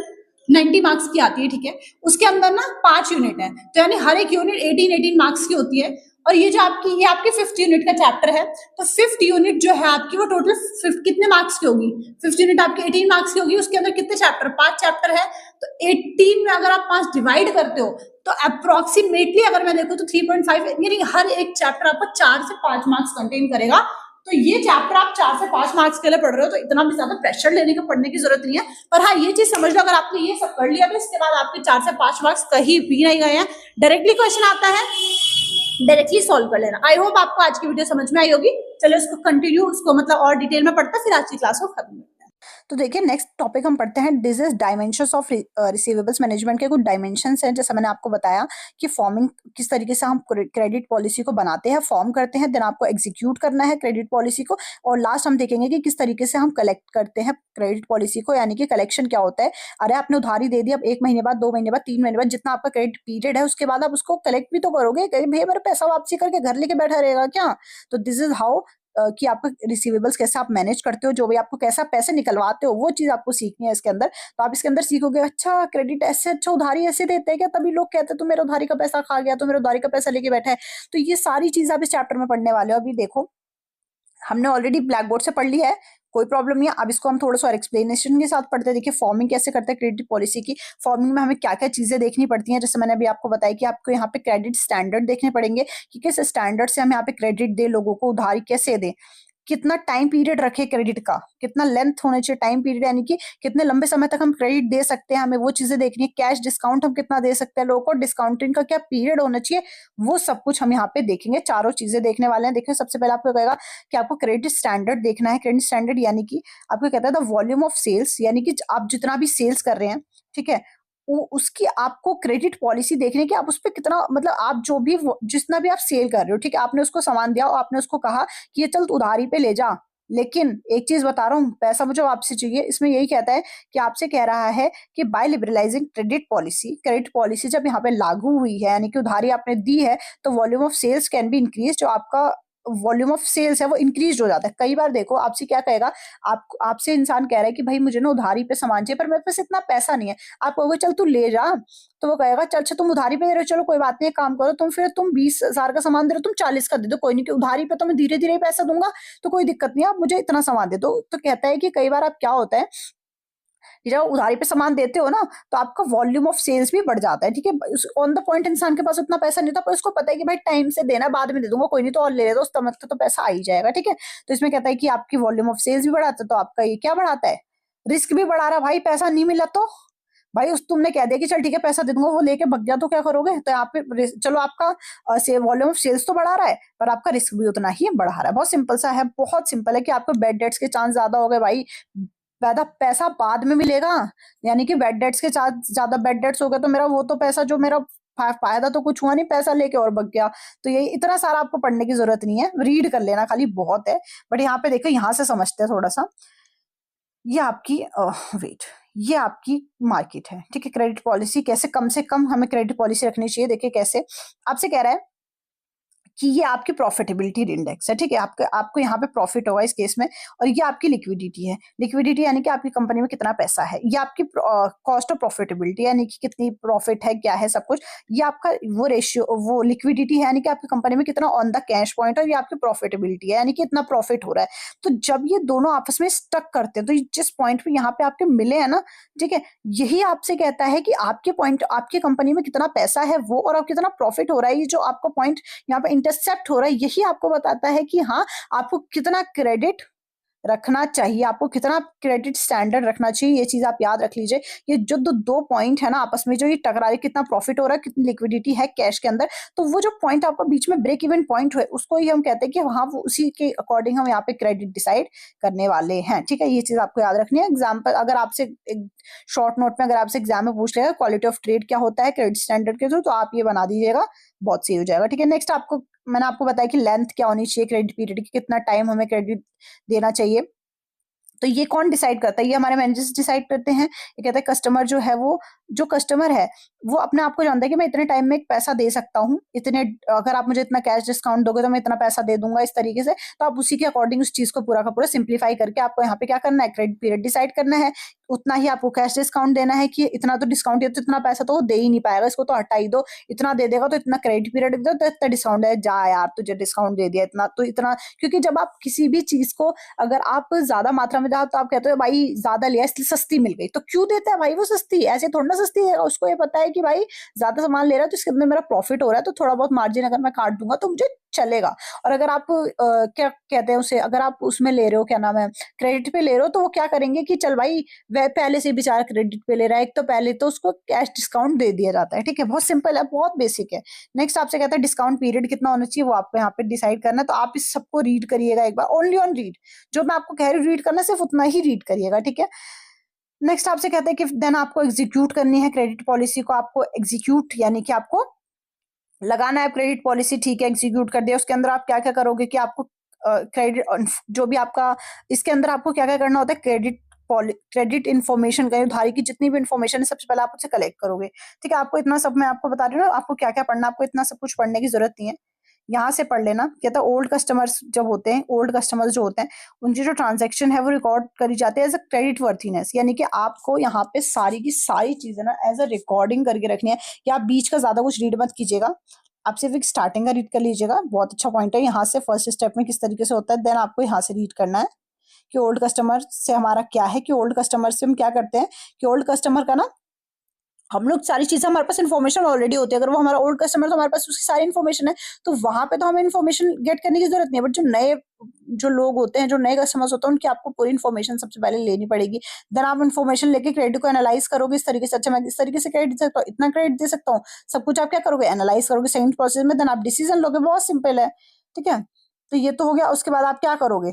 A: 90 मार्क्स की आती है, ठीक है। उसके अंदर ना 5 यूनिट है, तो यानी हर एक यूनिट 18 मार्क्स की होती है। और ये जो ये आपकी 5th यूनिट का चैप्टर है, तो 5th यूनिट जो है आपकी वो टोटल कितने मार्क्स की होगी, 5th यूनिट आपकी 18 मार्क्स की होगी। उसके अंदर कितने चैप्टर, 5 चैप्टर है, तो 18 में अगर आप 5 डिवाइड करते हो तो अप्रोक्सीमेटली अगर मैं देखूं तो 3.5, यानी हर एक चैप्टर आपको 4 से 5 मार्क्स कंटेन करेगा। तो ये चैप्टर आप 4 से 5 मार्क्स के लिए पढ़ रहे हो, तो इतना भी ज्यादा प्रेशर लेने का पढ़ने की जरूरत नहीं है। पर हाँ ये चीज समझ लो, अगर आपने ये सब कर लिया तो इसके बाद आपके 4 से 5 मार्क्स कहीं भी नहीं गए हैं, डायरेक्टली क्वेश्चन आता है, डायरेक्टली सॉल्व कर लेना। आई होप आपको आज की वीडियो समझ में आई होगी। चलो इसको कंटिन्यू, उसको मतलब और डिटेल में पढ़ता, फिर आज की क्लास को खत्म करते हैं।
B: तो देखिए नेक्स्ट टॉपिक हम पढ़ते हैं, this is dimensions of receivables management के कुछ डायमेंशंस हैं, जैसे मैंने आपको बताया कि फॉर्मिंग किस तरीके से हम क्रेडिट पॉलिसी को बनाते हैं, फॉर्म करते हैं, देन आपको एग्जीक्यूट करना है क्रेडिट पॉलिसी को, और लास्ट हम देखेंगे कि किस तरीके से हम कलेक्ट करते हैं क्रेडिट पॉलिसी को, यानी कि कलेक्शन क्या होता है। अरे आपने उधारी दे दी, अब 1 महीने बाद, 2 महीने बाद, 3 महीने बाद, जितना आपका क्रेडिट पीरियड है उसके बाद आप उसको कलेक्ट भी तो करोगे, भैया मेरा पैसा वापसी करके घर लेके बैठा रहेगा क्या। तो दिस इज हाउ कि आपका रिसीवेबल्स कैसे आप मैनेज करते हो, जो भी आपको कैसा पैसे निकलवाते हो, वो चीज आपको सीखनी है इसके अंदर। तो आप इसके अंदर सीखोगे, अच्छा क्रेडिट ऐसे, अच्छा उधारी ऐसे देते हैं क्या, तभी लोग कहते हैं तू मेरा उधारी का पैसा खा गया, तो मेरा उधारी का पैसा लेके बैठा है। तो ये सारी चीज आप इस चैप्टर में पढ़ने वाले हो। अभी देखो हमने ऑलरेडी ब्लैक बोर्ड से पढ़ लिया है, कोई प्रॉब्लम नहीं है। अब इसको हम थोड़ा सा और एक्सप्लेनेशन के साथ पढ़ते हैं। देखिए फॉर्मिंग कैसे करते हैं क्रेडिट पॉलिसी की। फॉर्मिंग में हमें क्या क्या चीजें देखनी पड़ती हैं, जैसे मैंने अभी आपको बताया कि आपको यहाँ पे क्रेडिट स्टैंडर्ड देखने पड़ेंगे कि किस स्टैंडर्ड से हम यहाँ पे क्रेडिट दे, लोगों को उधारी कैसे दें, कितना टाइम पीरियड रखे क्रेडिट का, कितना लेंथ होना चाहिए टाइम पीरियड, यानी कि कितने लंबे समय तक हम क्रेडिट दे सकते हैं, हमें वो चीजें देखनी है। कैश डिस्काउंट हम कितना दे सकते हैं लोगों को, डिस्काउंटिंग का क्या पीरियड होना चाहिए, वो सब कुछ हम यहाँ पे देखेंगे। चारों चीजें देखने वाले हैं। देखिए सबसे पहले आपको कहेगा कि आपको क्रेडिट स्टैंडर्ड देखना है। क्रेडिट स्टैंडर्ड यानी कि आपको कहता है द वॉल्यूम ऑफ सेल्स, यानी कि आप जितना भी सेल्स कर रहे हैं, ठीक है, उसकी आपको क्रेडिट पॉलिसी देखने की, आप उस पर कितना, मतलब आप जो भी जितना भी आप सेल कर रहे हो, ठीक है, आपने उसको सामान दिया और आपने उसको कहा कि ये चल तू उधारी पे ले जा, लेकिन एक चीज बता रहा हूँ, पैसा मुझे वापसी चाहिए। इसमें यही कहता है कि आपसे कह रहा है कि by liberalising credit policy, credit policy जब यहाँ पे लागू हुई है, यानी कि उधारी आपने दी है, तो volume of cells can be increase, जो आपका वॉल्यूम ऑफ सेल्स है वो इंक्रीज हो जाता है। कई बार देखो आपसे क्या कहेगा, आपसे इंसान कह रहा है कि भाई मुझे ना उधारी पे सामान चाहिए, पर मेरे पास इतना पैसा नहीं है। आप कहोगे चल तू ले जा, तो वो कहेगा चल अच्छा तुम उधारी पे दे रहे हो, चलो कोई बात नहीं, काम करो तुम, फिर तुम 20,000 का सामान दे रहे हो, तुम 40 का दे दो, कोई नहीं, कि उधारी पे तो मैं धीरे धीरे पैसा दूंगा, तो कोई दिक्कत नहीं, आप मुझे इतना सामान दे दो। तो कहता है कि कई बार आप क्या होता है, जब उधारी पे सामान देते हो ना, तो आपका वॉल्यूम ऑफ सेल्स भी बढ़ जाता है, ठीक है। ऑन द पॉइंट इंसान के पास उतना पैसा नहीं था, पर उसको पता है कि भाई टाइम से देना, बाद में दे दूंगा, कोई नहीं, तो और ले दो, उस तब तक तो पैसा आ ही जाएगा, ठीक है। तो इसमें कहता है कि आपकी वॉल्यूम ऑफ सेल्स भी बढ़ाता है, तो आपका ये क्या बढ़ाता है, रिस्क भी बढ़ा रहा है। भाई पैसा नहीं मिला तो भाई उस तुमने कह दिया कि चल ठीक है पैसा दे दूंगा, वो लेके भग गया तो क्या करोगे। तो यहाँ पे चलो आपका वॉल्यूम ऑफ सेल्स तो बढ़ा रहा है, पर आपका रिस्क भी उतना ही बढ़ा रहा है। बहुत सिंपल सा है, बहुत सिंपल है कि आपको बैड डेट्स के चांस ज्यादा हो गए भाई, ज्यादा पैसा बाद में मिलेगा, यानी कि बैड डेट्स के चांस, ज्यादा बैड डेट्स हो गए तो मेरा वो तो पैसा जो मेरा फायदा तो कुछ हुआ नहीं, पैसा लेके और भग गया। तो ये इतना सारा आपको पढ़ने की जरूरत नहीं है, रीड कर लेना खाली बहुत है। बट यहाँ पे देखो, यहाँ से समझते हैं थोड़ा सा। ये आपकी वेट, ये आपकी मार्केट है, ठीक है। क्रेडिट पॉलिसी कैसे कम से कम हमें क्रेडिट पॉलिसी रखनी चाहिए। देखिए कैसे आपसे कह रहा है कि ये आपकी प्रॉफिटेबिलिटी इंडेक्स है, ठीक है, आपको यहाँ पे प्रॉफिट होगा इस केस में, और ये आपकी लिक्विडिटी है। लिक्विडिटी यानी कि आपकी कंपनी में कितना पैसा है, ये आपकी कॉस्ट ऑफ प्रॉफिटेबिलिटी यानी कि कितनी प्रॉफिट है, क्या है सब कुछ। ये आपका वो रेशियो, वो लिक्विडिटी है यानी कि आपकी कंपनी में कितना ऑन द कैश पॉइंट है, और ये आपकी प्रॉफिटेबिलिटी है यानी कि इतना प्रॉफिट हो रहा है। तो जब ये दोनों आपस में स्टक करते हैं, तो जिस पॉइंट पे यहाँ पे आपके मिले हैं ना, ठीक है, यही आपसे कहता है कि आपके पॉइंट, आपकी कंपनी में कितना पैसा है वो, और आप कितना प्रॉफिट हो रहा है, ये जो आपका पॉइंट यहाँ पे इंटरसेप्ट हो रहा है, यही आपको बताता है कि हाँ आपको कितना क्रेडिट रखना चाहिए, आपको कितना क्रेडिट स्टैंडर्ड रखना चाहिए। ये चीज आप याद रख लीजिए। ये जो दो पॉइंट है ना आपस में, जो ये टकरा रहे, कितना प्रॉफिट हो रहा है, कितनी लिक्विडिटी है कैश के अंदर, तो वो जो पॉइंट आपका बीच में ब्रेक इवन पॉइंट है, उसको ही हम कहते हैं कि हाँ वो उसी के अकॉर्डिंग हम यहाँ पे क्रेडिट डिसाइड करने वाले हैं, ठीक है। ये चीज आपको याद रखनी है। एग्जाम्पल अगर आपसे शॉर्ट नोट में अगर आपसे एग्जाम में पूछ लेगा क्वालिटी ऑफ ट्रेड क्या होता है क्रेडिट स्टैंडर्ड के थ्रू, तो आप ये बना दीजिएगा, बहुत सही हो जाएगा, ठीक है। नेक्स्ट आपको मैंने आपको बताया कि लेंथ क्या होनी चाहिए क्रेडिट पीरियड की, कितना टाइम हमें क्रेडिट देना चाहिए। तो ये कौन डिसाइड करता है, ये हमारे मैनेजर्स डिसाइड करते हैं। ये कहते हैं कस्टमर जो है, वो जो कस्टमर है वो अपने आप को जानता है कि मैं इतने टाइम में एक पैसा दे सकता हूँ, इतने, अगर आप मुझे इतना कैश डिस्काउंट दोगे तो मैं इतना पैसा दे दूंगा, इस तरीके से। तो आप उसी के अकॉर्डिंग उस चीज को पूरा का पूरा सिंप्लीफाई करके आपको यहाँ पे क्या करना है, क्रेडिट पीरियड डिसाइड करना है। उतना ही आपको कैश डिस्काउंट देना है कि इतना तो डिस्काउंट है, तो इतना पैसा तो वो दे ही नहीं पाएगा, इसको तो हटा ही दो, इतना दे देगा तो इतना क्रेडिट पीरियड दे दो, तो इतना डिस्काउंट है, जा यार तुझे डिस्काउंट दे दिया इतना, तो इतना। क्योंकि जब आप किसी भी चीज को अगर आप ज्यादा मात्रा में तो आप कहते हो भाई ज्यादा लिया इसलिए सस्ती मिल गई, तो क्यों देता है भाई वो सस्ती, ऐसे थोड़ा ना सस्ती है, उसको ये पता है है कि भाई ज्यादा सामान ले रहा है तो इसके अंदर मेरा प्रॉफिट हो रहा है, तो थोड़ा बहुत मार्जिन अगर मैं काट दूंगा तो मुझे चलेगा। और अगर आप क्या कहते हैं उसे, अगर आप उसमें ले रहे हो, क्या नाम है, क्रेडिट पे ले रहे हो, तो वो क्या करेंगे कि चल भाई वह पहले से बेचारा क्रेडिट पे ले रहा है, एक तो पहले तो उसको कैश डिस्काउंट दे दिया जाता है। ठीक है, बहुत सिंपल है, बहुत बेसिक है। नेक्स्ट आपसे कहता है डिस्काउंट पीरियड कितना होना चाहिए, वो आपको यहाँ पे डिसाइड करना है। तो आप इस सबको रीड करिएगा एक बार, ओनली ऑन रीड, जो मैं आपको कह रही हूँ रीड करना, सिर्फ उतना ही रीड करिएगा। ठीक है, नेक्स्ट आपसे कहते हैं कि देन आपको एग्जीक्यूट करनी है क्रेडिट पॉलिसी को, आपको एग्जीक्यूट यानी कि आपको लगाना है क्रेडिट पॉलिसी। ठीक है, एग्जीक्यूट कर दिया, उसके अंदर आप क्या क्या करोगे कि आपको क्रेडिट जो भी आपका इसके अंदर आपको क्या क्या करना होता है, क्रेडिट इन्फॉर्मेशन का, उधारी की जितनी भी इन्फॉर्मेशन है सबसे पहले आप उससे कलेक्ट करोगे। ठीक है, आपको इतना सब मैं आपको बता रही हूँ ना, आपको क्या क्या पढ़ना, आपको इतना सब कुछ पढ़ने की जरूरत नहीं है, यहाँ से पढ़ लेना। कहता है ओल्ड कस्टमर्स जब होते हैं, ओल्ड कस्टमर्स जो होते हैं उनकी जो ट्रांजैक्शन है वो रिकॉर्ड करी जाती है एज अ क्रेडिट वर्थीनेस, यानी कि आपको यहाँ पे सारी की सारी चीजें ना एज अ रिकॉर्डिंग करके रखनी है, कि आप बीच का ज्यादा कुछ रीड मत कीजिएगा, आप सिर्फ एक स्टार्टिंग का रीड कर लीजिएगा। बहुत अच्छा पॉइंट है, यहाँ से फर्स्ट स्टेप में किस तरीके से होता है, देन आपको यहाँ से रीड करना है कि ओल्ड कस्टमर से हमारा क्या है, कि ओल्ड कस्टमर से हम क्या करते हैं, कि ओल्ड कस्टमर का ना हम लोग सारी चीजें, हमारे पास इन्फॉर्मेशन ऑलरेडी होती है, अगर वो हमारा ओल्ड कस्टमर तो हमारे पास उसकी सारी इन्फॉर्मेशन है, तो वहां पे तो हमें इन्फॉर्मेशन गेट करने की जरूरत नहीं है। बट जो नए जो लोग होते हैं, जो नए कस्टमर्स होते हैं, उनकी आपको पूरी इन्फॉर्मेशन सबसे पहले लेनी पड़ेगी। देन आप इन्फॉर्मेशन लेके क्रेडिट को एनालाइज करोगे इस तरीके से, अच्छा मैं इस तरीके से क्रेडिट दे सकता हूँ, इतना क्रेडिट दे सकता हूँ, सब कुछ आप क्या करोगे, एनालाइज करोगे सेकंड प्रोसेस में, देन आप डिसीजन लोगे। बहुत सिंपल है। ठीक है, तो ये तो हो गया। उसके बाद आप क्या करोगे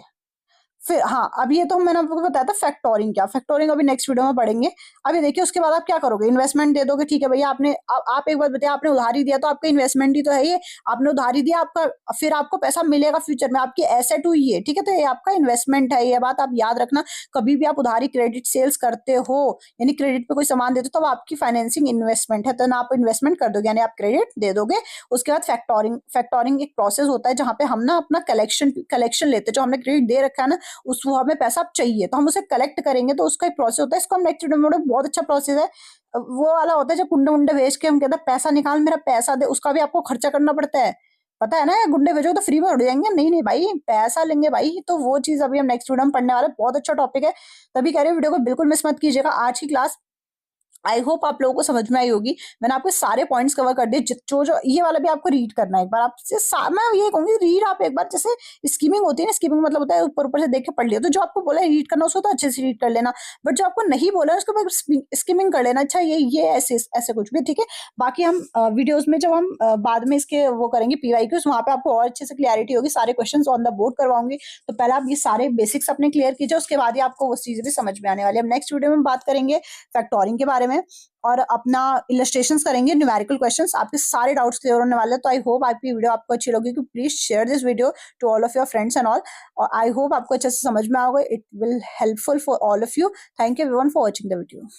B: फिर, हाँ अब ये तो मैंने आपको बताया था फैक्टोरिंग, क्या फैक्टोरिंग अभी नेक्स्ट वीडियो में पढ़ेंगे। अभी देखिए उसके बाद आप क्या करोगे, इन्वेस्टमेंट दे दोगे। ठीक है भैया, आपने आप एक बात बताइए, आपने उधारी दिया तो आपका इन्वेस्टमेंट ही तो है ये, आपने उधारी दिया, आपका फिर आपको पैसा मिलेगा फ्यूचर में, आपकी एसेट हुई है। ठीक है, तो ये आपका इन्वेस्टमेंट है, ये बात आप याद रखना। कभी भी आप उधारी क्रेडिट सेल्स करते हो, यानी क्रेडिट पे कोई सामान देते हो, तो आपकी फाइनेंसिंग इन्वेस्टमेंट है, तो ना आप इन्वेस्टमेंट कर दोगे, यानी आप क्रेडिट दे दोगे। उसके बाद फैक्टोरिंग एक प्रोसेस होता है जहां पे हम ना अपना कलेक्शन लेते हैं, जो हमने क्रेडिट दे रखा है ना, उस वो हमें पैसा चाहिए तो हम उसे कलेक्ट करेंगे, तो उसका एक प्रोसेस होता है, इसको हम नेक्स्ट वीडियो में, बहुत अच्छा प्रोसेस है वो वाला होता है, जब गुंडे वुंडे भेज के हम कहते हैं पैसा निकाल, मेरा पैसा दे, उसका भी आपको खर्चा करना पड़ता है, पता है ना। गुंडे भेजो तो फ्री में उड़ जाएंगे, नहीं नहीं भाई पैसा लेंगे भाई, तो वो चीज अभी हम नेक्स्ट वीडियो में पढ़ने वाले, बहुत अच्छा टॉपिक है, तभी कह रहे हो वीडियो को बिल्कुल मिस मत कीजिएगा। आज की क्लास आई होप आप लोगों को समझ में आई होगी, मैंने आपके सारे पॉइंट्स कवर कर दिए, जो जो ये वाला भी आपको रीड करना है एक बार, आपसे मैं ये कहूंगी रीड आप एक बार, जैसे स्कीमिंग होती है ना, स्कीमिंग मतलब होता है ऊपर ऊपर से देख के पढ़ लिया, तो जो आपको बोला है रीड करना उसको तो अच्छे से रीड कर लेना, बट जो आपको नहीं बोला है उसको स्कीमिंग कर लेना, अच्छा ये ऐसे ऐसे कुछ भी। ठीक है, बाकी हम वीडियोज में जब हम बाद में इसके वो करेंगे PYQs, वहां पे आपको और अच्छे से क्लियरिटी होगी, सारे क्वेश्चन ऑन द बोर्ड करवाऊंगी, तो पहले आप ये सारे बेसिक्स अपने क्लियर कीजिए, उसके बाद ही आपको वो चीजें भी समझ में आने वाली है। हम नेक्स्ट वीडियो में बात करेंगे फैक्टोरिंग के बारे में, और अपना इलस्ट्रेशंस करेंगे, न्यूमेरिकल क्वेश्चंस, आपके सारे डाउट्स क्लियर होने वाले हैं। तो आई होप आपकी वीडियो आपको अच्छी लगी, तो please share this video to all of your friends and all, और आई होप आपको अच्छे से समझ में आओगे, it will helpful for all of you. Thank you everyone for watching the video.